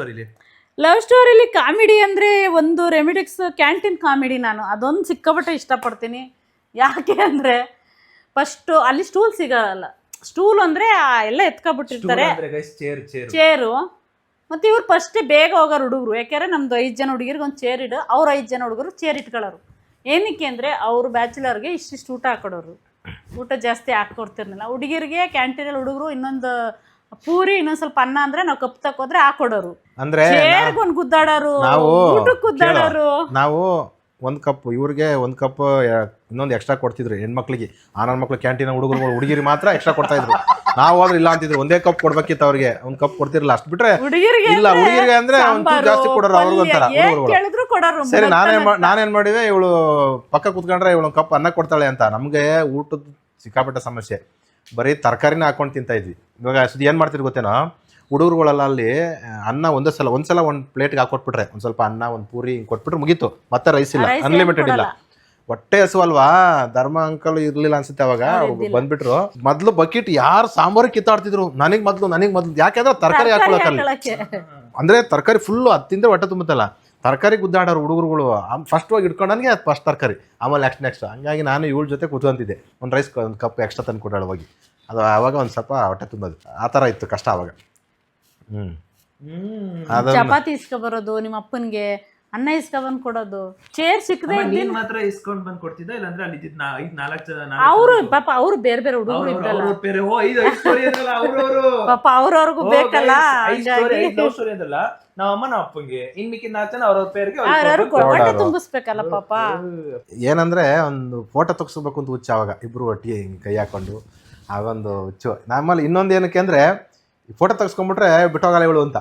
ಸ್ಟೋರಿಲಿ ಕಾಮಿಡಿ ಅಂದ್ರೆ ಒಂದು ರೆಮಿಡಿಕ್ಸ್ ಕ್ಯಾಂಟೀನ್ ಕಾಮಿಡಿ ನಾನು ಅದೊಂದು ಸಿಕ್ಕಾಪಟ್ಟೆ ಇಷ್ಟಪಡ್ತೀನಿ. ಯಾಕೆ ಅಂದ್ರೆ ಫಸ್ಟ್ ಅಲ್ಲಿ ಸ್ಟೂಲ್ ಸಿಗಲ್ಲ ಸ್ಟೂಲ್ ಅಂದ್ರೆ ಎಲ್ಲ ಎತ್ಕೊಬಿಟ್ಟಿರ್ತಾರೆ ಚೇರು ಮತ್ತೆ ಇವ್ರು ಫಸ್ಟೇ ಬೇಗ ಹೋಗೋರು ಹುಡುಗರು ಯಾಕೆಂದ್ರೆ ನಮ್ದು 5 ಜನ ಹುಡುಗಿರಿಗೆ ಒಂದು ಚೇರ್ ಇಡು ಅವ್ರು 5 ಜನ ಹುಡುಗರು ಚೇರ್ ಇಟ್ಕೊಳ್ಳೋರು ಏನಕ್ಕೆ ಅಂದರೆ ಅವರು ಬ್ಯಾಚುಲರ್ಗೆ ಇಷ್ಟಿಷ್ಟು ಊಟ ಹಾಕೊಡೋರು ಊಟ ಜಾಸ್ತಿ ಹಾಕ್ಕೊಡ್ತಿರ್ಲಿಲ್ಲ ಹುಡುಗಿರಿಗೆ ಕ್ಯಾಂಟೀನಲ್ಲಿ ಹುಡುಗರು ಇನ್ನೊಂದು ಪೂರಿ ಇನ್ನೊಂದು ಸ್ವಲ್ಪ ಅನ್ನ ಅಂದ್ರೆ ನಾವು ಕಪ್ ತಕೋದ್ರೆ ಹಾಕೊಡೋರು ಅಂದ್ರೆ ಚೇರ್ಗೊಂದು ಗುದ್ದಾಡೋರು ಊಟಕ್ಕೆ ಗುದ್ದಾಡೋರು. ನಾವು ಒಂದು ಕಪ್ ಇವ್ರಿಗೆ ಒಂದು ಕಪ್ ಇನ್ನೊಂದು ಎಕ್ಸ್ಟ್ರಾ ಕೊಡ್ತಿದ್ರು ಹೆಣ್ಮಕ್ಳಿಗೆ ನನ್ನ ಮಕ್ಳು ಕ್ಯಾಂಟೀನ್ ಹುಡುಗಿರಿಗೆ ಮಾತ್ರ ಎಕ್ಸ್ಟ್ರಾ ಕೊಡ್ತಾ ಇದ್ರು. ನಾವು ಹೋದ್ರೆ ಇಲ್ಲ ಅಂತಿದ್ರು ಒಂದೇ ಕಪ್ ಕೊಡ್ಬೇಕಿತ್ತು ಅವ್ರಿಗೆ ಒಂದು ಕಪ್ ಕೊಡ್ತಿರ್ಲಿಲ್ಲ ಅಷ್ಟು ಬಿಟ್ರೆ ಇಲ್ಲ ಹುಡುಗಿರಿಗೆ ಅಂದ್ರೆ ಒಂಚೂರು ಜಾಸ್ತಿ ಕೊಡೋರು ಅವ್ರಿಗೂ ಅಂತಾರ. ಸರಿ ನಾನೇನ್ ಮಾಡಿದೆ ಇವಳು ಪಕ್ಕ ಕುತ್ಕೊಂಡ್ರೆ ಇವಳು ಕಪ್ ಅನ್ನ ಕೊಡ್ತಾಳೆ ಅಂತ ನಮ್ಗೆ ಊಟದ ಸಿಕ್ಕಾಪಟ್ಟೆ ಸಮಸ್ಯೆ ಬರೀ ತರಕಾರಿನ ಹಾಕೊಂಡು ತಿಂತಾ ಇದ್ವಿ. ಇವಾಗ ಸುದ್ದಿ ಏನ್ ಮಾಡ್ತಿರ್ ಗೊತ್ತೇನೋ ಹುಡುಗರುಗಳೆಲ್ಲ ಅಲ್ಲಿ ಅನ್ನ ಒಂದ್ಸಲ ಒಂದು ಪ್ಲೇಟ್ಗೆ ಹಾಕೊಟ್ಬಿಟ್ರೆ ಒಂದು ಸ್ವಲ್ಪ ಅನ್ನ ಒಂದು ಪೂರಿ ಹಿಂಗೆ ಕೊಟ್ಬಿಟ್ರೆ ಮುಗೀತು ಮತ್ತೆ ರೈಸ್ ಇಲ್ಲ ಅನ್ಲಿಮಿಟೆಡ್ ಇಲ್ಲ. ಹೊಟ್ಟೆ ಹಸು ಅಲ್ವಾ ಧರ್ಮ ಅಂಕಲ್ ಇರ್ಲಿಲ್ಲ ಅನ್ಸುತ್ತೆ ಅವಾಗ ಬಂದ್ಬಿಟ್ರು. ಮೊದ್ಲು ಬಕೆಟ್ ಯಾರು ಸಾಂಬಾರು ಕಿತ್ತಾಡ್ತಿದ್ರು ನನಗ್ ಮೊದ್ಲು ಯಾಕೆಂದ್ರೆ ತರಕಾರಿ ಹಾಕೊಳಕಲ್ಲ ಅಂದ್ರೆ ತರಕಾರಿ ಫುಲ್ಲು ಅದು ತಿಂದ್ರೆ ಹೊಟ್ಟೆ ತುಂಬುತ್ತಲ್ಲ ತರಕಾರಿ ಗುದ್ದಾಡೋರು ಹುಡುಗರುಗಳು ಫಸ್ಟ್ ಹೋಗಿ ಇಟ್ಕೊಂಡು ನನಗೆ ಅದು ಫಸ್ಟ್ ತರಕಾರಿ ಆಮೇಲೆ ನೆಕ್ಸ್ಟ್ ಹಂಗಾಗಿ ನಾನು ಇವಳ ಜೊತೆ ಕೂತ್ಕೊಂತಿದ್ದೆ ಒಂದು ರೈಸ್ ಒಂದು ಕಪ್ ಎಕ್ಸ್ಟ್ರಾ ತಂದು ಕೊಟ್ಟಾಳು ಹೋಗಿ ಅದು ಆವಾಗ ಒಂದು ಸ್ವಲ್ಪ ಹೊಟ್ಟೆ ತುಂಬೋದು ಆ ಥರ ಇತ್ತು ಕಷ್ಟ ಅವಾಗ. ಚಪಾತಿ ಇಸ್ಕೊಬರೋದು ನಿಮ್ಮ ಅಪ್ಪನ್ಗೆ ಅನ್ನ ಇಸ್ಕೊಂಡ್ ಕೊಡೋದು ಚೇರ್ ಸಿಕ್ಕದೆ ಮಾತ್ರ ಇಸ್ಕೊಂಡ್ ಬಂದ್ ಕೊಡ್ತಿದ್ದ ಇಲ್ಲಾಂದ್ರೆ ಅಲ್ಲಿ 4 ಜನ ಅವರು ಪಾಪ ಅವ್ರು ಬೇರೆ ಬೇರೆ ಹುಡುಗರು ಇದ್ರಲ್ಲ ಪಾಪ ಅವ್ರವ್ರಿಗೂ ಬೇಕಲ್ಲ ನಾವಮ್ಮ ನಮ್ಮ ಅಪ್ಪಂಗೆ ಇನ್ ಮಿಕ್ಕಿದ 4 ಜನ ಅವ್ರವ್ರ ಪೇರ್ಗೆ ಹೊಟ್ಟೆ ತುಂಬಿಸ್ಬೇಕಲ್ಲ ಪಾಪ. ಏನಂದ್ರೆ ಒಂದು ಫೋಟೋ ತೆಗ್ಸ್ಬೇಕು ಅಂತ ಹುಚ್ಚ ಅವಾಗ ಇಬ್ರು ಒಟ್ಟಿಗೆ ಹಿಂಗೆ ಕೈ ಹಾಕೊಂಡು ಆಗೊಂದು ಹುಚ್ಚು. ನಮ್ಮಲ್ಲಿ ಇನ್ನೊಂದು ಏನಕ್ಕೆ ಅಂದರೆ ಫೋಟೋ ತೆಗೆಸ್ಕೊಂಡ್ಬಿಟ್ರೆ ಬಿಟ್ಟೋಗಲ್ಲ ಇವಳು ಅಂತ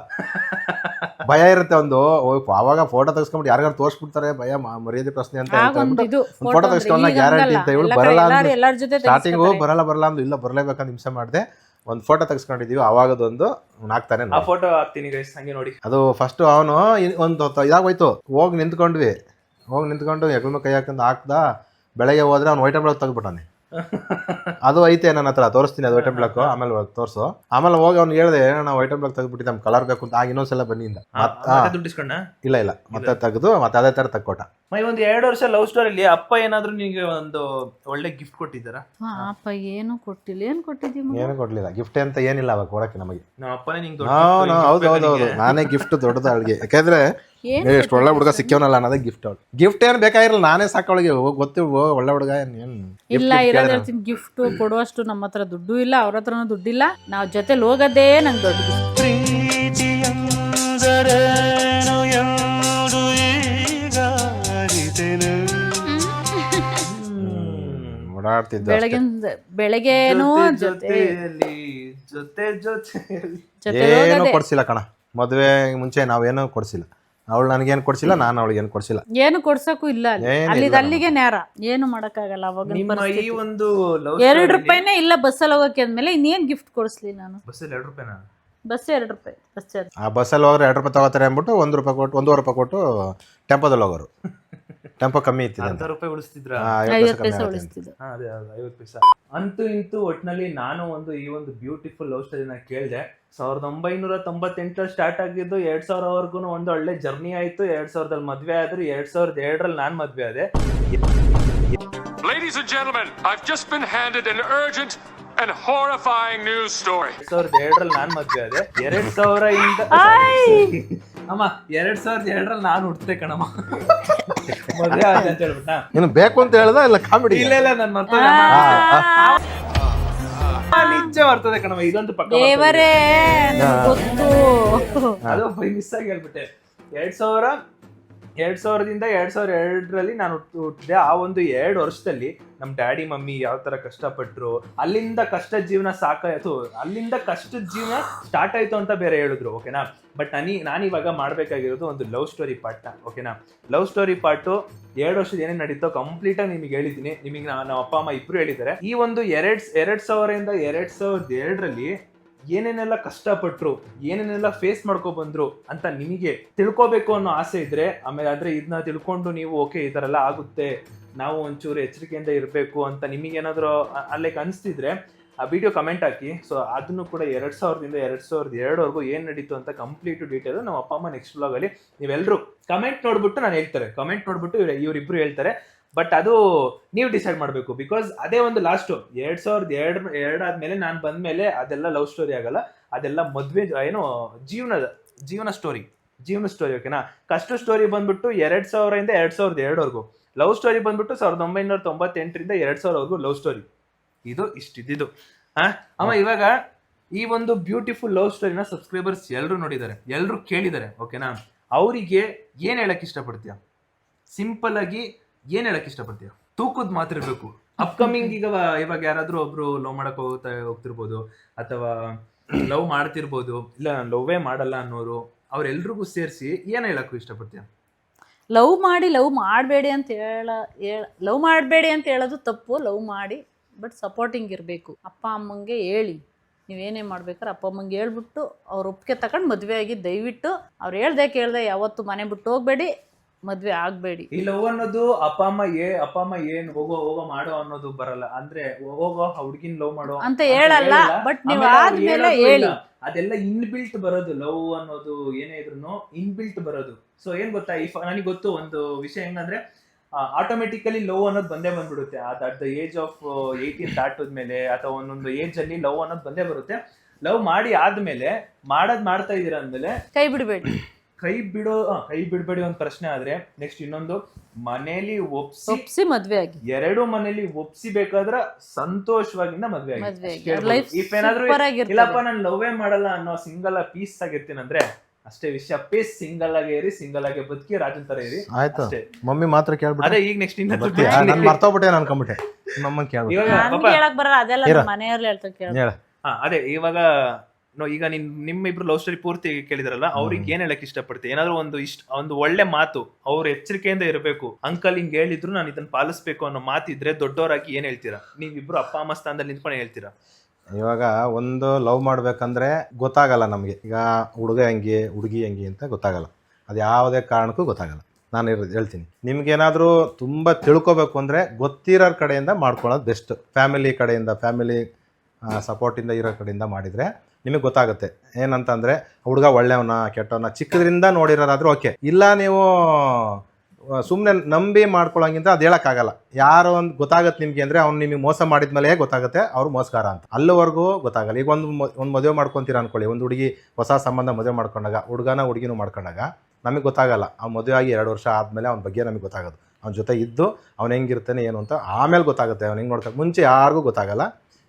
ಭಯ ಇರುತ್ತೆ. ಒಂದು ಆವಾಗ ಫೋಟೋ ತೆಗೆಸ್ಕೊಂಡ್ಬಿಟ್ಟು ಯಾರಿಗಾರು ತೋರಿಸ್ಬಿಡ್ತಾರೆ, ಭಯ ಮರ್ಯಾದೆ ಪ್ರಶ್ನೆ ಅಂತ ಒಂದು ಫೋಟೋ ತೆಗೆಸ್ಕೊಂಡ ಗ್ಯಾರಂಟಿ ಅಂತ ಇವಳು ಬರಲ್ಲ ಅಂದ್ರೆ ಸ್ಟಾರ್ಟಿಂಗು ಬರಲ್ಲ ಅಂದು ಇಲ್ಲ ಬರಲೇಬೇಕಂತ ಹಿಂಸೆ ಮಾಡಿದೆ. ಒಂದು ಫೋಟೋ ತೆಗೆಸ್ಕೊಂಡಿದೀವಿ, ಅವಾಗದೊಂದು ನಾಕ್ತಾನೆ ಆ ಫೋಟೋ ಹಾಕ್ತೀನಿ ಗೈಸ್, ಹಂಗೆ ನೋಡಿ. ಅದು ಫಸ್ಟ್ ಅವನು ಒಂದು ಇದಾಗೋಯ್ತು, ಹೋಗಿ ನಿಂತ್ಕೊಂಡು ಹೆಗಲ ಕೈ ಹಾಕೊಂಡು ಹಾಕ್ದ. ಬೆಳಗ್ಗೆ ಹೋದ್ರೆ ಅವ್ನು ವೈಟ್ ಅಂಡ್ ಬ್ಲಾಕ್ ತೆಗ್ದ್ಬಿಟ್ಟಾನೆ. ಅದು ಐತೆ ನನ್ನ ಹತ್ರ, ತೋರಿಸ್ತೀನಿ ಅದು ವೈಟ್ ಅಂಡ್ ಬ್ಲಾಕ್, ಆಮೇಲೆ ತೋರ್ಸು. ಆಮೇಲೆ ಹೋಗಿ ಅವ್ನು ಹೇಳಿದೆ ನಾವು ವೈಟ್ ಅಂಡ್ ಬ್ಲಾಕ್ ತೆಗ್ದ್ಬಿಟ್ಟು ನಮ್ಗೆ ಕಲರ್ ಬೇಕು ಅಂತ. ಆಗ ಇನ್ನೊಂದ್ಸಲ ಬನ್ನಿಂದ ಇಲ್ಲ ಮತ್ತೆ ತೆಗೆದು ಮತ್ತೆ ಅದೇ ತರ ತಕ್ಕೊಟ್ಟ. ಒಂದು 2 ವರ್ಷ ಲವ್ ಸ್ಟೋರಿಲಿ ಅಪ್ಪ ಏನಾದ್ರು ನಿಮಗೆ ಒಂದು ಒಳ್ಳೆ ಗಿಫ್ಟ್ ಕೊಟ್ಟಿದ್ದಾರಾ? ಅಪ್ಪ ಏನು ಕೊಟ್ಟಿಲ್ಲ. ಏನು ಕೊಟ್ಟಿದ್ದೀವಿ? ಏನು ಕೊಡ್ಲಿಲ್ಲ. ಗಿಫ್ಟ್ ಅಂತ ಏನಿಲ್ಲ ಅವಾಗ ಕೊಡಕ್ಕೆ ನಮಗೆ. ನಮ್ಮ ಅಪ್ಪನೇ ನಿಂಗೆ ಹೌದು ನಾನೇ ಗಿಫ್ಟ್ ದೊಡ್ಡದ ಅವಳಿಗೆ. ಯಾಕಂದ್ರೆ ಎಷ್ಟು ಒಳ್ಳೆ ಹುಡುಗ ಸಿಕ್ಕವನಲ್ಲ ಅನ್ನೋದೇ ಗಿಫ್ಟ್. ಅವಳು ಗಿಫ್ಟ್ ಏನು ಬೇಕಾಗಿರಲ್ಲ, ನಾನೇ ಸಾಕವಳಿಗೆ ಗೊತ್ತು ಒಳ್ಳೆ ಹುಡುಗ ಇಲ್ಲ. ಇರೋದ್ ಹೇಳ್ತೀನಿ, ಗಿಫ್ಟ್ ಕೊಡುವಷ್ಟು ನಮ್ಮ ಹತ್ರ ದುಡ್ಡು ಇಲ್ಲ, ಅವ್ರ ಹತ್ರನೂ ದುಡ್ಡಿಲ್ಲ. ನಾವು ಜೊತೆಲಿ ಹೋಗೋದೇ ನಂಗೆ ದೊಡ್ಡ ಓಡಾಡ್ತಿದ್ದ. ಬೆಳಗ್ಗೆನೂ ಏನು ಕೊಡ್ಸಿಲ್ಲ ಕಣ. ಮದುವೆ ಮುಂಚೆ ನಾವೇನು ಕೊಡ್ಸಿಲ್ಲ. ಅವಳು ನನಗೇನು ಕೊಡ್ಸಿಲ್ಲ, ನಾನು ಅವಳಿಗೆ ಏನು ಕೊಡ್ಸಿಲ್ಲ. ಏನು ಕೊಡ್ಸಕ್ಕೂ ಇಲ್ಲ. ಅಲ್ಲಿಗೆ ನೇರ ಏನು ಮಾಡಕ್ಕಾಗಲ್ಲ. ಅವಾಗ ಈ ಒಂದು ₹2 ಇಲ್ಲ ಬಸ್ಸಲ್ಲಿ ಹೋಗಕ್ಕೆ ಅಂದ್ಮೇಲೆ ಇನ್ನೇನ್ ಗಿಫ್ಟ್ ಕೊಡಿಸ್ಲಿ ನಾನು. ಬಸ್ಸಲ್ಲಿ ₹2 ಬಸ್ ₹2 ಬಸ್ ಚಾರ್ಜ್. ಆ ಬಸ್ಸಲ್ಲಿ ಹೋದ್ರೆ ₹2 ತಗೋತಾರೆ ಅಂದ್ಬಿಟ್ಟು ₹1 ಕೊಟ್ಟು ₹1.5 ಕೊಟ್ಟು ಟೆಂಪೋದಲ್ಲಿ ಹೋಗೋರು. ಟೆಂಪೋ ಕಮ್ಮಿ ಇತ್ತು, ₹10 ಉಳಿಸ್ತಿದ್ರ, 50 ಪೈಸೆ ಉಳಿಸ್ತಿದ್ರು. ಅದೇ 50 ಪೈಸೆ. ಅಂತೂ ಇಂತೂ ಒಟ್ನಲ್ಲಿ ನಾನು ಈ ಒಂದು ಬ್ಯೂಟಿಫುಲ್ ಲವ್ ಸ್ಟೋರಿನ ಕೇಳಿದೆ. 1998 ಸ್ಟಾರ್ಟ್ ಆಗಿದ್ದು 2000 ಒಂದು ಒಳ್ಳೆ ಜರ್ನಿ ಆಯ್ತು. 2000 ಮದ್ವೆ ಆದ್ರು, 2007 ನಾನು ಮದ್ವೆ ಆದೆ. Ladies and gentlemen, I've just been handed an urgent and horrifying news story. 2007 ನಾನು ಮದ್ವೆ ಆದೆ. 2000 ಇಂದ ಅಮ್ಮ 2007 ನಾನು ಹುಟ್ಟಿದೆ ಕಣಮ್ಮ. ಮದ್ವೆ ಆದೆ ಅಂತ ಹೇಳ್ಬಿಟ್ಟ. ನೀನು ಬೇಕು ಅಂತ ಹೇಳ್ದ ಇಲ್ಲ ಕಾಮಿಡಿ? ಇಲ್ಲ ನಾನು ಮರ್ತದೆ, ನಿಜ ಬರ್ತದೆ ಕಣಮ್ಮ. ಇದೊಂದು ಪಕ್ಕ ದೇವರೇ ಗೊತ್ತು. ಅದು ಮಿಸ್ ಆಗಿ ಹೇಳ್ಬಿಟ್ಟೆ. 2000ದಿಂದ 2002 ನಾನು ಹುಟ್ಟಿದೆ. ಆ ಒಂದು 2 ವರ್ಷದಲ್ಲಿ ನಮ್ಮ ಡ್ಯಾಡಿ ಮಮ್ಮಿ ಯಾವ ತರ ಕಷ್ಟಪಟ್ರು, ಅಲ್ಲಿಂದ ಕಷ್ಟದ ಜೀವನ ಸಾಕಾಯ್ತು, ಅಲ್ಲಿಂದ ಕಷ್ಟದ ಜೀವನ ಸ್ಟಾರ್ಟ್ ಆಯ್ತು ಅಂತ ಬೇರೆ ಹೇಳಿದ್ರು. ಓಕೆನಾ. ಬಟ್ ನಾನು ಇವಾಗ ಮಾಡ್ಬೇಕಾಗಿರೋದು ಒಂದು ಲವ್ ಸ್ಟೋರಿ ಪಾರ್ಟ್ನ. ಓಕೆನಾ. ಲವ್ ಸ್ಟೋರಿ ಪಾರ್ಟು 2 ವರ್ಷದ ಏನೇನು ನಡೀತೋ ಕಂಪ್ಲೀಟ್ ಆಗಿ ನಿಮಗೆ ಹೇಳಿದ್ದೀನಿ. ನಿಮಗೆ ನಮ್ಮ ಅಪ್ಪ ಅಮ್ಮ ಇಬ್ರು ಹೇಳಿದ್ದಾರೆ. ಈ ಒಂದು 2000ರಿಂದ 2002 ಏನೇನೆಲ್ಲ ಕಷ್ಟಪಟ್ರು, ಏನೇನೆಲ್ಲ ಫೇಸ್ ಮಾಡ್ಕೊ ಬಂದ್ರು ಅಂತ ನಿಮಗೆ ತಿಳ್ಕೊಬೇಕು ಅನ್ನೋ ಆಸೆ ಇದ್ರೆ, ಆಮೇಲೆ ಆದ್ರೆ ಇದನ್ನ ತಿಳ್ಕೊಂಡು ನೀವು ಓಕೆ ಈ ತರ ಎಲ್ಲ ಆಗುತ್ತೆ, ನಾವು ಒಂಚೂರು ಎಚ್ಚರಿಕೆಯಿಂದ ಇರಬೇಕು ಅಂತ ನಿಮಗೇನಾದ್ರು ಅಲ್ಲಿಗೆ ಅನಿಸ್ತಿದ್ರೆ ಆ ವಿಡಿಯೋ ಕಮೆಂಟ್ ಹಾಕಿ. ಸೊ ಅದನ್ನು ಕೂಡ 2000ದಿಂದ 2002 ಏನು ನಡೀತು ಅಂತ ಕಂಪ್ಲೀಟ್ ಡೀಟೇಲ್ ನಮ್ಮ ಅಪ್ಪ ಅಮ್ಮ ನೆಕ್ಸ್ಟ್ ಬ್ಲಾಗಲ್ಲಿ ನೀವೆಲ್ಲರೂ ಕಮೆಂಟ್ ನೋಡ್ಬಿಟ್ಟು ನಾನು ಹೇಳ್ತಾರೆ. ಕಮೆಂಟ್ ನೋಡ್ಬಿಟ್ಟು ಇವರಿಬ್ರು ಹೇಳ್ತಾರೆ. ಬಟ್ ಅದು ನೀವು ಡಿಸೈಡ್ ಮಾಡಬೇಕು. ಬಿಕಾಸ್ ಅದೇ ಒಂದು ಲಾಸ್ಟು 2002 ಆದ್ಮೇಲೆ ನಾನು ಬಂದ್ಮೇಲೆ ಅದೆಲ್ಲ ಲವ್ ಸ್ಟೋರಿ ಆಗಲ್ಲ, ಅದೆಲ್ಲ ಮದ್ವೆ ಏನೋ ಜೀವನ ಸ್ಟೋರಿ. ಓಕೆನಾ. ಕಷ್ಟ ಸ್ಟೋರಿ ಬಂದ್ಬಿಟ್ಟು 2000ರಿಂದ 2002 ಲವ್ ಸ್ಟೋರಿ ಬಂದ್ಬಿಟ್ಟು 1998ರಿಂದ 2000 ಲವ್ ಸ್ಟೋರಿ. ಇದು ಇಷ್ಟಿದ್ದು. ಅಮ್ಮ ಇವಾಗ ಈ ಒಂದು ಬ್ಯೂಟಿಫುಲ್ ಲವ್ ಸ್ಟೋರಿನ ಸಬ್ಸ್ಕ್ರೈಬರ್ಸ್ ಎಲ್ಲರೂ ನೋಡಿದ್ದಾರೆ, ಎಲ್ಲರೂ ಕೇಳಿದ್ದಾರೆ. ಓಕೆನಾ. ಅವರಿಗೆ ಏನ್ ಹೇಳಕ್ ಇಷ್ಟಪಡ್ತೀಯ? ಸಿಂಪಲ್ ಆಗಿ ಏನ್ ಹೇಳಕ್ ಇಷ್ಟಪಡ್ತೀಯ? ತೂಕದ ಮಾತ್ರ ಇರ್ಬೇಕು. ಅಪ್ಕಮಿಂಗ್ ಇವಾಗ ಯಾರಾದ್ರೂ ಒಬ್ರು ಲವ್ ಮಾಡಕ್ ಹೋಗ್ತಿರ್ಬೋದು, ಅಥವಾ ಲವ್ ಮಾಡ್ತಿರ್ಬೋದು, ಇಲ್ಲ ನಾನು ಲವ್ವೇ ಮಾಡಲ್ಲ ಅನ್ನೋರು, ಅವ್ರೆಲ್ರಿಗೂ ಸೇರಿಸಿ ಏನ್ ಹೇಳಕ್ಕೂ ಇಷ್ಟಪಡ್ತೀಯ? ಲವ್ ಮಾಡಬೇಡಿ ಅಂತ ಹೇಳೋದು ತಪ್ಪು. ಲವ್ ಮಾಡಿ, ಬಟ್ ಸಪೋರ್ಟಿಂಗ್ ಇರಬೇಕು. ಅಪ್ಪ ಅಮ್ಮಂಗೆ ಹೇಳಿ, ನೀವೇನೇ ಮಾಡ್ಬೇಕಾದ್ರೆ ಅಪ್ಪ ಅಮ್ಮಂಗೆ ಹೇಳ್ಬಿಟ್ಟು ಅವ್ರ ಒಪ್ಪಿಗೆ ತಗೊಂಡು ಮದುವೆ ಆಗಿ, ದಯವಿಟ್ಟು ಅವ್ರು ಹೇಳ್ದೆ ಕೇಳ್ದೆ ಯಾವತ್ತು ಮನೆ ಬಿಟ್ಟು ಹೋಗ್ಬೇಡಿ, ಮದ್ವೆ ಆಗ್ಬೇಡಿ. ಈ ಲವ್ ಅನ್ನೋದು ಅಪ್ಪ ಅಮ್ಮ ಏನ್ ಹೋಗೋ ಮಾಡೋ ಅನ್ನೋದು ಬರಲ್ಲ. ಅಂದ್ರೆ ಹೋಗೋ ಹುಡುಗಿನ ಲವ್ ಮಾಡೋ ಅಂತ ಹೇಳಲ್ಲ, ಬಟ್ ನೀವು ಆದ್ಮೇಲೆ ಹೇಳಿ. ಅದೆಲ್ಲ ಇನ್ಬಿಲ್ಟ್ ಬರೋದು. ಲವ್ ಅನ್ನೋದು ಏನೇ ಇದ್ರು ಇನ್ಬಿಲ್ಟ್ ಬರೋದು. ಸೊ ಏನ್ ಗೊತ್ತಾ, ನನಗೆ ಗೊತ್ತು ಒಂದು ವಿಷಯ ಹೆಂಗಂದ್ರೆ, ಆಟೋಮೆಟಿಕಲಿ ಲವ್ ಅನ್ನೋದು ಬಂದೇ ಬಂದ್ಬಿಡುತ್ತೆ. ಅಟ್ ದ ಏಜ್ ಆಫ್ 18 ದಾಟದ್ಮೇಲೆ ಅಥವಾ ಒಂದೊಂದು ಏಜ್ ಅಲ್ಲಿ ಲವ್ ಅನ್ನೋದು ಬಂದೇ ಬರುತ್ತೆ. ಲವ್ ಮಾಡಿ ಆದ್ಮೇಲೆ ಮಾಡ್ತಾ ಇದೀರ ಅಂದ್ಮೇಲೆ ಕೈ ಬಿಡಬೇಡಿ ಒಂದು ಪ್ರಶ್ನೆ ಆದ್ರೆ, ನೆಕ್ಸ್ಟ್ ಇನ್ನೊಂದು ಮನೇಲಿ ಒಪ್ಸಿ ಮದ್ವೆ ಆಗಿ, 2 ಮನೇಲಿ ಒಪ್ಸಿ ಬೇಕಾದ್ರೆ ಸಂತೋಷವಾಗಿಂದ ಮದ್ವೆ ಆಗಿ. ಲೈಫ್ ಇಫ್ ಏನಾದ್ರು ಇಲ್ಲಪ್ಪ ನಾನು ಲವ್ವೇ ಮಾಡಲ್ಲ ಅನ್ನೋ ಸಿಂಗಲ್ ಪೀಸ್ ಆಗಿರ್ತೀನಿ ಅಂದ್ರೆ ಅಷ್ಟೇ ವಿಷಯ. ಪೀಸ್ ಸಿಂಗಲ್ ಆಗಿ ಇರಿ, ಸಿಂಗಲ್ ಆಗಿ ಬದುಕಿ, ರಾಜನ್ ತರ ಇರಿ. ಆಯ್ತು. ಅಷ್ಟೇ. ಮಮ್ಮಿ ಮಾತ್ರ ಕೇಳ್ಬಿಟ್ಟು ಅದೇ ಈಗ ನೆಕ್ಸ್ಟ್ ನಾನು ಮರ್ತೋಗ್ಬಿಟ್ಟೆ ಅನ್ಕೊಂಬಿಟ್ಟೆ. ನಮ್ಮನ್ನ ಕೇಳ್ಬಿಟ್ಟು ಇವಾಗ ನನ್ಗೆ ಹೇಳಕ್ ಬರಲ್ಲ, ಅದೆಲ್ಲ ಮನೆಯವ್ರು ಹೇಳ್ತಾರೆ ಕೇಳ. ಹೇಳ. ಅದೇ ಇವಾಗ ಈಗ ನಿಮ್ಮಿಬ್ರು ಲವ್ ಸ್ಟೋರಿ ಪೂರ್ತಿ ಕೇಳಿದ್ರಲ್ಲ, ಅವ್ರಿಗೆ ಏನ್ ಹೇಳಕ್ ಇಷ್ಟಪಡ್ತೀವಿ? ಏನಾದ್ರು ಒಂದು ಒಳ್ಳೆ ಮಾತು, ಅವ್ರ ಎಚ್ಚರಿಕೆಯಿಂದ ಇರಬೇಕು, ಅಂಕಲ್ ಹಿಂಗ್ ಹೇಳಿದ್ರು ನಾನು ಇದನ್ನ ಪಾಲಿಸ್ಬೇಕು ಅನ್ನೋ ಮಾತಿದ್ರೆ ದೊಡ್ಡವರಾಗಿ ಏನ್ ಹೇಳ್ತೀರಾ? ನೀವಿಬ್ರು ಅಪ್ಪ ಅಮ್ಮ ಸ್ಥಾನದಲ್ಲಿ ನಿಂತ್ಕೊಂಡು ಹೇಳ್ತೀರಾ? ಇವಾಗ ಒಂದು ಲವ್ ಮಾಡ್ಬೇಕಂದ್ರೆ ಗೊತ್ತಾಗಲ್ಲ ನಮಗೆ. ಈಗ ಹುಡುಗ ಹೆಂಗೆ ಹುಡುಗಿ ಹೆಂಗೆ ಅಂತ ಗೊತ್ತಾಗಲ್ಲ. ಅದು ಯಾವುದೇ ಕಾರಣಕ್ಕೂ ಗೊತ್ತಾಗಲ್ಲ. ನಾನು ಹೇಳ್ತೀನಿ, ನಿಮ್ಗೇನಾದರೂ ತುಂಬ ತಿಳ್ಕೊಬೇಕು ಅಂದರೆ ಗೊತ್ತಿರೋರ ಕಡೆಯಿಂದ ಮಾಡ್ಕೊಳ್ಳೋದು ಬೆಸ್ಟ್. ಫ್ಯಾಮಿಲಿ ಕಡೆಯಿಂದ, ಫ್ಯಾಮಿಲಿ ಸಪೋರ್ಟಿಂದ ಇರೋ ಕಡೆಯಿಂದ ಮಾಡಿದರೆ ನಿಮಗೆ ಗೊತ್ತಾಗುತ್ತೆ. ಏನಂತಂದರೆ ಹುಡುಗ ಒಳ್ಳೆಯವನ ಕೆಟ್ಟವನ ಚಿಕ್ಕದ್ರಿಂದ ನೋಡಿರೋರಾದ್ರೂ ಓಕೆ. ಇಲ್ಲ ನೀವು ಸುಮ್ಮನೆ ನಂಬಿ ಮಾಡ್ಕೊಳ್ಳೋಂಗಿಂತ ಅದು ಹೇಳೋಕ್ಕಾಗಲ್ಲ. ಯಾರೋ ಒಂದು ಗೊತ್ತಾಗುತ್ತೆ ನಿಮಗೆ ಅಂದರೆ ಅವ್ನು ನಿಮಗೆ ಮೋಸ ಮಾಡಿದ ಮೇಲೆ ಗೊತ್ತಾಗುತ್ತೆ ಅವ್ರು ಮೋಸಗಾರ ಅಂತ. ಅಲ್ಲಿವರೆಗೂ ಗೊತ್ತಾಗಲ್ಲ. ಈಗ ಒಂದು ಮದುವೆ ಮಾಡ್ಕೊತೀರ ಅಂದ್ಕೊಳ್ಳಿ, ಒಂದು ಹುಡುಗಿ ಹೊಸ ಸಂಬಂಧ ಮದುವೆ ಮಾಡ್ಕೊಂಡಾಗ, ಹುಡುಗಿನೂ ಮಾಡ್ಕೊಂಡಾಗ ನಮಗೆ ಗೊತ್ತಾಗಲ್ಲ. ಅವ್ನು ಮದುವೆ ಆಗಿ 2 ವರ್ಷ ಆದಮೇಲೆ ಅವ್ನ ಬಗ್ಗೆ ನಮಗೆ ಗೊತ್ತಾಗೋದು. ಅವ್ನ ಜೊತೆ ಇದ್ದು ಅವ್ನು ಹೆಂಗಿರ್ತಾನೆ ಏನು ಅಂತ ಆಮೇಲೆ ಗೊತ್ತಾಗುತ್ತೆ. ಅವ್ನು ಹೆಂಗೆ ನೋಡ್ತಾರೆ, ಮುಂಚೆ ಯಾರಿಗೂ ಗೊತ್ತಾಗಲ್ಲ.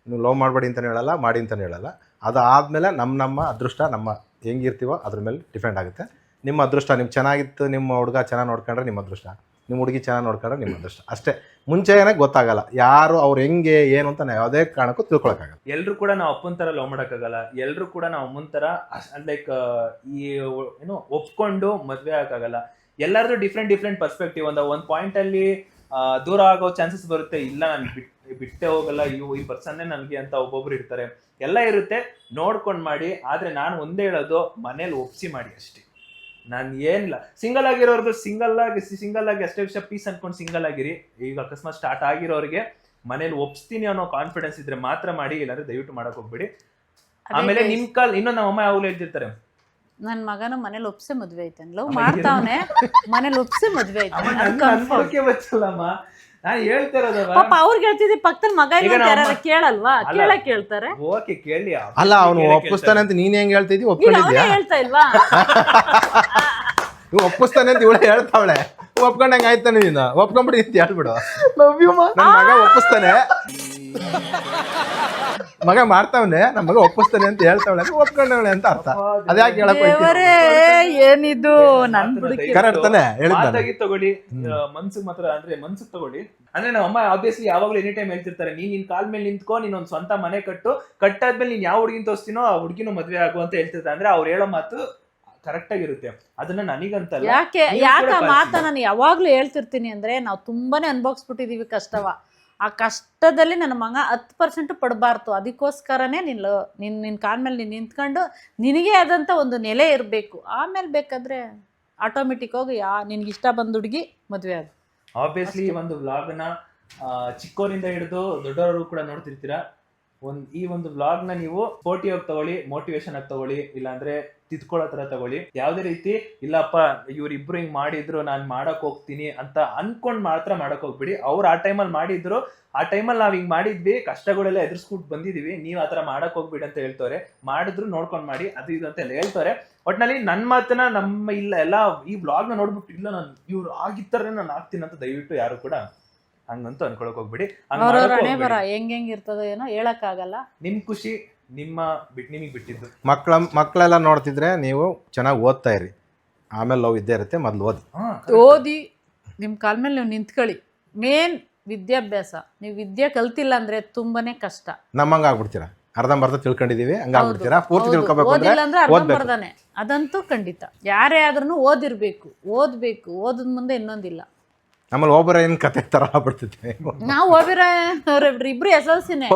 ನೀವು ಲವ್ ಮಾಡಬೇಡಿ ಅಂತಲೇ ಹೇಳಲ್ಲ, ಮಾಡಿ ಅಂತಲೇ ಹೇಳಲ್ಲ. ಅದು ಆದಮೇಲೆ ನಮ್ಮ ಅದೃಷ್ಟ ನಮ್ಮ ಹೆಂಗಿರ್ತೀವೋ ಅದ್ರ ಮೇಲೆ ಡಿಪೆಂಡ್ ಆಗುತ್ತೆ. ನಿಮ್ಮ ಅದೃಷ್ಟ, ನೀವು ಚೆನ್ನಾಗಿತ್ತು, ನಿಮ್ಮ ಹುಡುಗ ಚೆನ್ನಾಗಿ ನೋಡ್ಕೊಂಡ್ರೆ ನಿಮ್ಮ ಅದೃಷ್ಟ, ನಿಮ್ಮ ಹುಡುಗಿ ಚೆನ್ನಾಗಿ ನೋಡ್ಕೊಂಡ್ರೆ ನಿಮ್ಮ ಅದೃಷ್ಟ. ಅಷ್ಟೇ. ಮುಂಚೆನೇ ಗೊತ್ತಾಗಲ್ಲ ಯಾರು ಅವ್ರು ಹೆಂಗೆ ಏನು ಅಂತ ಯಾವುದೇ ಕಾರಣಕ್ಕೂ ತಿಳ್ಕೊಳಕ್ಕಾಗಲ್ಲ. ಎಲ್ರು ಕೂಡ ನಾವು ಅಪ್ಪನ ತರ ಲವ್ ಮಾಡೋಕ್ಕಾಗಲ್ಲ. ಎಲ್ರು ಕೂಡ ನಾವು ಅಮ್ಮನ ತರ ಲೈಕ್ ಒಪ್ಕೊಂಡು ಮದ್ವೆ ಆಗಕ್ಕಾಗಲ್ಲ. ಎಲ್ಲಾರ್ದು ಡಿಫ್ರೆಂಟ್ ಪರ್ಸ್ಪೆಕ್ಟಿವ್. ಒಂದ್ ಪಾಯಿಂಟ್ ಅಲ್ಲಿ ದೂರ ಆಗೋ ಚಾನ್ಸಸ್ ಬರುತ್ತೆ. ಇಲ್ಲ ನಾನು ಬಿಟ್ಟೆ ಹೋಗಲ್ಲ, ಈ ಪರ್ಸನ್ನೇ ನನ್ಗೆ ಅಂತ ಒಬ್ಬೊಬ್ರು ಇರ್ತಾರೆ. ಎಲ್ಲ ಇರುತ್ತೆ, ನೋಡ್ಕೊಂಡ್ ಮಾಡಿ. ಆದ್ರೆ ನಾನು ಒಂದೇ ಹೇಳೋದು, ಮನೇಲಿ ಒಪ್ಸಿ ಮಾಡಿ ಅಷ್ಟೇ. ನಾನು ಏನಿಲ್ಲ, ಸಿಂಗಲ್ ಆಗಿರೋರ್ಗು ಸಿಂಗಲ್ ಆಗಿ ಅಷ್ಟೇ ವಿಷಯ, ಪೀಸ್ ಅನ್ಕೊಂಡು ಸಿಂಗಲ್ ಆಗಿರಿ. ಈಗ ಅಕಸ್ಮಾತ್ ಸ್ಟಾರ್ಟ್ ಆಗಿರೋರಿಗೆ ಮನೇಲಿ ಒಪ್ಸ್ತೀನಿ ಅನ್ನೋ ಕಾನ್ಫಿಡೆನ್ಸ್ ಇದ್ರೆ ಮಾತ್ರ ಮಾಡಿ, ಇಲ್ಲಾಂದ್ರೆ ದಯವಿಟ್ಟು ಮಾಡಕ್ ಹೋಗ್ಬೇಡಿ. ಆಮೇಲೆ ನಿಮ್ ಇನ್ನೊಂದು ನಮ್ಮ ಅಮ್ಮ ಯಾವಾಗಲೂ ಹೇಳ್ತಿರ್ತಾರೆ, ನನ್ ಮಗನ ಮನೇಲಿ ಒಪ್ಸೆ ಮದ್ವೆ ಐತೆ, ಲವ್ ಮಾಡ್ತಾವನೆ ಮನೇಲಿ ಒಪ್ಸೆ ಮದ್ವೆ ಐತೆ. ನಾನು ಹೇಳ್ತಾ ಇರೋದವ. ಪಾಪ ಅವ್ರಿಗೆ ಹೇಳ್ತಿದ್ದೆ, ಪಕ್ಕದಲ್ಲಿ ಮಗ ಕೇಳಲ್ವಾ? ಕೇಳ್ತಾರೆ. ಓಕೆ ಕೇಳಿ. ಅಲ್ಲ ಅವನು ಒಪ್ಪಿಸ್ತಾನೆ ಅಂತ ನೀನ್ ಹೆಂಗ್ ಹೇಳ್ತಿದ್ದಿ? ಒಪ್ಕೊಂಡಿದ್ಯಾ? ಹೇಳ್ತಾ ಇಲ್ವಾ? ನೀವು ಒಪ್ಪಿಸ್ತಾನೆ ಅಂತ ಇವಳು ಹೇಳ್ತಾವಳೆ. ಒಪ್ಕೊಂಡಂಗೆ ಆಯ್ತಾನೆ, ನೀನು ಒಪ್ಕೊಂಡ್ಬಿಡಿ ಅಂತ ಹೇಳ್ಬಿಡು. ನನ್ನ ಮಗ ಒಪ್ಪಿಸ್ತಾನೆ, ಮಗ ಮಾಡ್ತಾವನೆ, ನಮ್ಮ ಮಗ ಒಪ್ಪಿಸ್ತಾನೆ ಅಂತ ಹೇಳ್ತಾವಳೆ, ಒಪ್ಕೊಂಡವಳೆ ಅಂತ ಅರ್ಥ. ಅದ್ಯಾಕೆ ಹೇಳಕ್ ಏನಿದು ನನ್ ಕರೆಕ್ಟ್ ತಾನೆ ಹೇಳಿದ್ದಾನೆ. ತಗೊಳ್ಳಿ, ಮನ್ಸಿಗೆ ಮಾತ್ರ ಅಂದ್ರೆ ಮನ್ಸಿಗೆ ತಗೊಳ್ಳಿ. ಅಂದ್ರೆ ನಮ್ಮ ಅಮ್ಮ ಆಬ್ವಿಯಸ್ಲಿ ಯಾವಾಗ್ಲೂ ಎನಿ ಟೈಮ್ ಹೇಳ್ತಿರ್ತಾರೆ, ನಿನ್ ಕಾಲ್ ಮೇಲೆ ನಿಂತ್ಕೊ, ನೀನ್ ಒಂದ್ ಸ್ವಂತ ಮನೆ ಕಟ್ಟಾದ್ಮೇಲೆ ನೀನ್ ಯಾವ ಹುಡುಗಿನ ತೋರಿಸ್ತೀನೋ ಆ ಹುಡುಗಿನೂ ಮದ್ವೆ ಆಗು ಅಂತ ಹೇಳ್ತಿರ್ತಾರೆ. ಅಂದ್ರೆ ಅವ್ರು ಹೇಳೋ ಮಾತು ಕರೆಕ್ಟ್ ಆಗಿರುತ್ತೆ. ಅದನ್ನ ನನಗಂತಲ್ಲ, ಯಾಕೆ ಮಾತ ನಾನು ಯಾವಾಗ್ಲೂ ಹೇಳ್ತಿರ್ತೀನಿ ಅಂದ್ರೆ, ನಾವು ತುಂಬಾನೇ ಅನ್ಭವಿಸ್ಬಿಟ್ಟಿದೀವಿ ಕಷ್ಟವ. ಆ ಕಷ್ಟದಲ್ಲಿ ನನ್ನ ಮಗ 10% ಪಡಬಾರ್ದು. ಅದಕ್ಕೋಸ್ಕರನೇ ನಿನ್ನ ಕಾಲ ಮೇಲೆ ನೀನು ನಿಂತ್ಕೊಂಡು ನಿನಗೆ ಆದಂಥ ಒಂದು ನೆಲೆ ಇರಬೇಕು. ಆಮೇಲೆ ಬೇಕಾದ್ರೆ ಆಟೋಮೆಟಿಕ್ ಹೋಗಿ ನಿನ್ಗೆ ಇಷ್ಟ ಬಂದ ಹುಡುಗಿ ಮದುವೆ ಆಗ. ಆಬ್ವಿಯಸ್ಲಿ ಒಂದು ವ್ಲಾಗ್ನ ಚಿಕ್ಕವರಿಂದ ಹಿಡಿದು ದೊಡ್ಡವರು ಕೂಡ ನೋಡ್ತಿರ್ತೀರಾ. ಈ ಒಂದು ವ್ಲಾಗ್ನ ನೀವು ಸ್ಪೋರ್ಟಿವ್ ಆಗಿ ತಗೊಳ್ಳಿ, ಮೋಟಿವೇಶನ್ ಆಗಿ ತಗೊಳ್ಳಿ, ಇಲ್ಲಾಂದ್ರೆ ತಿದ್ಕೊಳ್ಳೋ ತರ ತಗೊಳ್ಳಿ. ಯಾವ್ದೇ ರೀತಿ ಇಲ್ಲಪ್ಪ ಇವ್ರಿಬ್ರು ಹಿಂಗ್ ಮಾಡಿದ್ರು ನಾನು ಮಾಡಕ್ ಹೋಗ್ತೀನಿ ಅಂತ ಅನ್ಕೊಂಡ್ ಮಾತ್ರ ಮಾಡಕ್ ಹೋಗ್ಬಿಡಿ. ಅವ್ರು ಆ ಟೈಮಲ್ಲಿ ಮಾಡಿದ್ರು, ಆ ಟೈಮಲ್ಲಿ ನಾವ್ ಹಿಂಗ್ ಮಾಡಿದ್ವಿ, ಕಷ್ಟಗಳೆಲ್ಲ ಎದುರಿಸ್ಬಿಟ್ಟು ಬಂದಿದೀವಿ, ನೀವ್ ಆತರ ಮಾಡಕ್ ಹೋಗ್ಬಿಡಿ ಅಂತ ಹೇಳ್ತವ್ರೆ. ಮಾಡಿದ್ರು ನೋಡ್ಕೊಂಡ್ ಮಾಡಿ, ಅದು ಇದು ಅಂತ ಎಲ್ಲ ಹೇಳ್ತವ್ರೆ. ಒಟ್ನಲ್ಲಿ ನನ್ ಮಾತನ್ನ ನಮ್ಮ ಇಲ್ಲ ಎಲ್ಲ ಈ ವ್ಲಾಗ್ನ ನೋಡ್ಬಿಟ್ಟು ಇಲ್ಲ ನಾನು ಇವ್ರು ಆಗಿತ್ತಾರೆ ನಾನು ಆಗ್ತೀನಿ ಅಂತ ದಯವಿಟ್ಟು ಯಾರು ಕೂಡ ಹಂಗಂತೂ ಅನ್ಕೊಳಕ್ ಹೋಗ್ಬಿಡಿ. ಹೆಂಗ್ ಇರ್ತದೋ ಏನೋ ಹೇಳಕ್ ಆಗಲ್ಲ. ನಿಮ್ ಖುಷಿ ನಿಮಗ್ ಬಿಟ್ಟಿದ್ದು. ಮಕ್ಕಳೆಲ್ಲ ನೋಡ್ತಿದ್ರೆ ನೀವು ಚೆನ್ನಾಗಿ ಓದ್ತಾ ಇರಿ, ಆಮೇಲೆ ಲವ್ ಇದ್ದೇ ಇರುತ್ತೆ. ಮೊದ್ಲು ಓದಿ ನಿಮ್ ಕಾಲ ಮೇಲೆ ನೀವು ನಿಂತ್ಕೊಳ್ಳಿ. ಮೇನ್ ವಿದ್ಯಾಭ್ಯಾಸ. ನೀವು ವಿದ್ಯೆ ಕಲ್ತಿಲ್ಲ ಅಂದ್ರೆ ತುಂಬಾನೇ ಕಷ್ಟ. ನಮ್ಮಂಗ ಆಗ್ಬಿಡ್ತೀರಾ, ಅರ್ಧಂಬರ್ಧ ತಿಳ್ಕೊಂಡಿದೀವಿ ಹಂಗಾಗ್ಬಿಡ್ತೀರಾ. ಪೂರ್ತಿ ತಿಳ್ಕೊಬೇಕು ಅಂದ್ರೆ ಅರ್ಧಂಬರ್ಧನೆ, ಅದಂತೂ ಖಂಡಿತ. ಯಾರೇ ಆದ್ರೂ ಓದಿರ್ಬೇಕು, ಓದದ್ ಮುಂದೆ ಇನ್ನೊಂದಿಲ್ಲ. ಆಮೇಲೆ ಒಬ್ಬರ ಏನ್ ಕತೆ ತರ ಆಗ್ಬಿಡ್ತೈತೆ. ನಾವು ಇಬ್ರು SLCನೇ.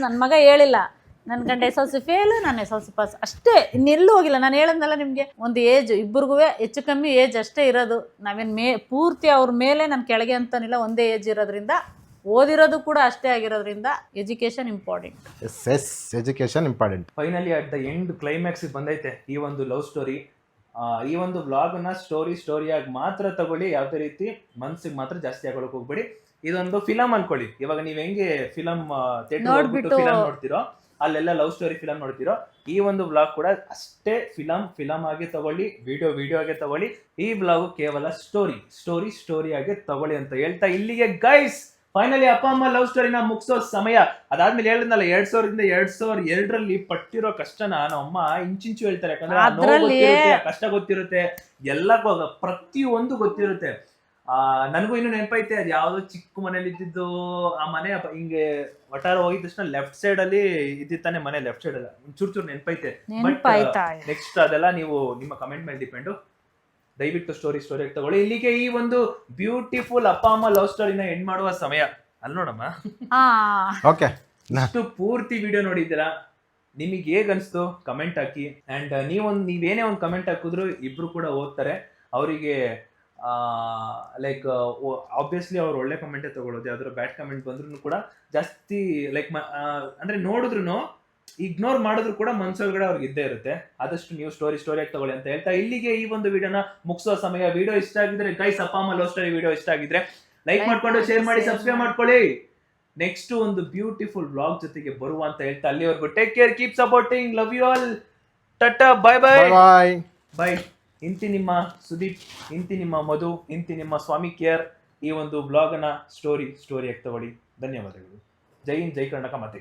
ನನ್ ಮಗ ಹೇಳಿಲ್ಲ, ನನ್ ಗಂಡ SLC ಫೇಲ್, ನಾನು SLC ಪಾಸ್ ಅಷ್ಟೇ, ಇನ್ನೆಲ್ಲೂ ಹೋಗಿಲ್ಲ. ನಾನು ಹೇಳದ್ನಲ್ಲ ನಿಮ್ಗೆ, ಒಂದು ಏಜ್ ಇಬ್ಬರಿಗೂ ಹೆಚ್ಚು ಕಮ್ಮಿ ಏಜ್ ಅಷ್ಟೇ ಇರೋದು. ನಾವೇನ್ ಪೂರ್ತಿ ಅವ್ರ ಮೇಲೆ ನಾನು ಕೆಳಗೆ ಅಂತಾನಿಲ್ಲ, ಒಂದೇ ಏಜ್ ಇರೋದ್ರಿಂದ, ಓದಿರೋದು ಕೂಡ ಅಷ್ಟೇ ಆಗಿರೋದ್ರಿಂದ education important. Education important. Finally at the end climax ಬಂದೈತೆ ಈ ಒಂದು ಲವ್ ಸ್ಟೋರಿ. ಈ ಒಂದು ವ್ಲಾಗ್ನ ಸ್ಟೋರಿಯಾಗಿ ಮಾತ್ರ ತಗೊಳ್ಳಿ, ಯಾವುದೇ ರೀತಿ ಮನ್ಸಿಗೆ ಮಾತ್ರ ಜಾಸ್ತಿ ಆಗೋಳಕ್ ಹೋಗ್ಬೇಡಿ. ಇದೊಂದು ಫಿಲಮ್ ಅನ್ಕೊಳ್ಳಿ. ಇವಾಗ ನೀವ್ ಹೆಂಗೆ ಫಿಲಮ್ ಫಿಲಮ್ ನೋಡ್ತಿರೋ, ಅಲ್ಲೆಲ್ಲ ಲವ್ ಸ್ಟೋರಿ ಫಿಲಮ್ ನೋಡ್ತಿರೋ, ಈ ಒಂದು ವ್ಲಾಗ್ ಕೂಡ ಅಷ್ಟೇ ಫಿಲಮ್ ಆಗಿ ತಗೊಳ್ಳಿ, ವಿಡಿಯೋ ಆಗಿ ತಗೊಳ್ಳಿ. ಈ ವ್ಲಾಗ್ ಕೇವಲ ಸ್ಟೋರಿ ಆಗಿ ತಗೊಳ್ಳಿ ಅಂತ ಹೇಳ್ತಾ ಇಲ್ಲಿಗೆ ಗೈಸ್ ಫೈನಲಿ ಅಪ್ಪ ಅಮ್ಮ ಲವ್ ಸ್ಟೋರಿನ ಮುಗಿಸೋ ಸಮಯ. ಅದಾದ್ಮೇಲೆ ಹೇಳಿದ್ನಲ್ಲ 2000ರಿಂದ 2002ರಲ್ಲಿ ಪಟ್ಟಿರೋ ಕಷ್ಟನ ನಮ್ಮಮ್ಮ ಇಂಚಿಂಚು ಹೇಳ್ತಾರೆ. ಯಾಕಂದ್ರೆ ಆ ನೋವು ಗೊತ್ತಿರುತ್ತೆ, ಆ ಕಷ್ಟ ಗೊತ್ತಿರುತ್ತೆ, ಎಲ್ಲ ಪ್ರತಿಯೊಂದು ಗೊತ್ತಿರುತ್ತೆ. ನನಗೂ ಇನ್ನು ನೆನಪೈತೆ, ಅದು ಯಾವ್ದೋ ಚಿಕ್ಕ ಮನೇಲಿ ಇದ್ದಿದ್ದು ಆ ಮನೆ ಹಿಂಗೆ ಒಟ್ಟಾರ ಹೋಗಿದ ತಕ್ಷಣ ಲೆಫ್ಟ್ ಸೈಡ್ ಅಲ್ಲಿ ಇದ್ದಿತ್ತಾನೆ ಮನೆ, ಲೆಫ್ಟ್ ಸೈಡ್ ಅಲ್ಲ ಚೂರ್ ನೆನಪೈತೆ. ಬಟ್ ನೆಕ್ಸ್ಟ್ ಅದೆಲ್ಲ ನೀವು ನಿಮ್ಮ ಕಮೆಂಟ್ ಮೇಲೆ ಡಿಪೆಂಡು. ದಯವಿಟ್ಟು ಸ್ಟೋರಿ ತಗೊಳ್ಳಿ. ಇಲ್ಲಿಗೆ ಈ ಒಂದು ಬ್ಯೂಟಿಫುಲ್ ಅಪ್ಪ ಅಮ್ಮ ಲವ್ ಸ್ಟೋರಿನ ಎಂಡ್ ಮಾಡುವ ಸಮಯ. ಅಲ್ಲಿ ನೋಡಮ್ಮ, ಓಕೆ, ಇಷ್ಟು ಪೂರ್ತಿ ವಿಡಿಯೋ ನೋಡಿದ್ದೀರಾ, ನಿಮಗೆ ಹೇಗ್ ಅನ್ಸ್ತು ಕಮೆಂಟ್ ಹಾಕಿ. ಅಂಡ್ ನೀವೇನೇ ಒಂದು ಕಮೆಂಟ್ ಹಾಕಿದ್ರು ಇಬ್ರು ಕೂಡ ಓದ್ತಾರೆ. ಅವರಿಗೆ ಲೈಕ್ ಆಬ್ವಿಯಸ್ಲಿ ಅವ್ರು ಒಳ್ಳೆ ಕಮೆಂಟೇ ತಗೊಳ್ಳೋದು. ಯಾವ್ದಾದ್ರು ಬ್ಯಾಡ್ ಕಮೆಂಟ್ ಬಂದ್ರು ಕೂಡ ಜಾಸ್ತಿ ಲೈಕ್ ಅಂದ್ರೆ ನೋಡಿದ್ರು ಇಗ್ನೋರ್ ಮಾಡಿದ್ರು ಕೂಡ ಮನ್ಸೊಳಗಡೆ ಅವ್ರಿಗೆ ಇದ್ದೇ ಇರುತ್ತೆ. ಆದಷ್ಟು ನೀವು ಸ್ಟೋರಿ ಆಗಿ ತಗೊಳ್ಳಿ ಅಂತ ಹೇಳ್ತಾ ಇಲ್ಲಿಗೆ ಈ ಒಂದು ವಿಡಿಯೋನ ಮುಗಿಸೋ ಸಮಯ. ವಿಡಿಯೋ ಇಷ್ಟ ಆಗಿದ್ರೆ ಗೈಸ್, ಅಪ್ಪ ಅಮ್ಮ ಲವ್ ಸ್ಟೋರಿ ವಿಡಿಯೋ ಇಷ್ಟ ಆಗಿದ್ರೆ ಲೈಕ್ ಮಾಡ್ಕೊಂಡು ಶೇರ್ ಮಾಡಿ, ಸಬ್ಸ್ಕ್ರೈಬ್ ಮಾಡ್ಕೊಳ್ಳಿ. ನೆಕ್ಸ್ಟ್ ಒಂದು ಬ್ಯೂಟಿಫುಲ್ ವ್ಲಾಗ್ ಜೊತೆಗೆ ಬರುವ ಅಂತ ಹೇಳ್ತಾ ಅಲ್ಲಿವರೆಗೂ take care, keep supporting, love you all, tata, bye bye bye. ಇಂತಿ ನಿಮ್ಮ ಸುದೀಪ್, ಇಂತಿ ನಿಮ್ಮ ಮಧು, ಇಂತಿ ನಿಮ್ಮ ಸ್ವಾಮಿ ಕೇರ್. ಈ ಒಂದು ಬ್ಲಾಗ್ ಅನ್ನ ಸ್ಟೋರಿ ಆಗಿ ತಗೊಳ್ಳಿ. ಧನ್ಯವಾದಗಳು. ಜೈ ಹಿಂದ್, ಜೈ ಕರ್ನಾಟಕ ಮಾತೆ.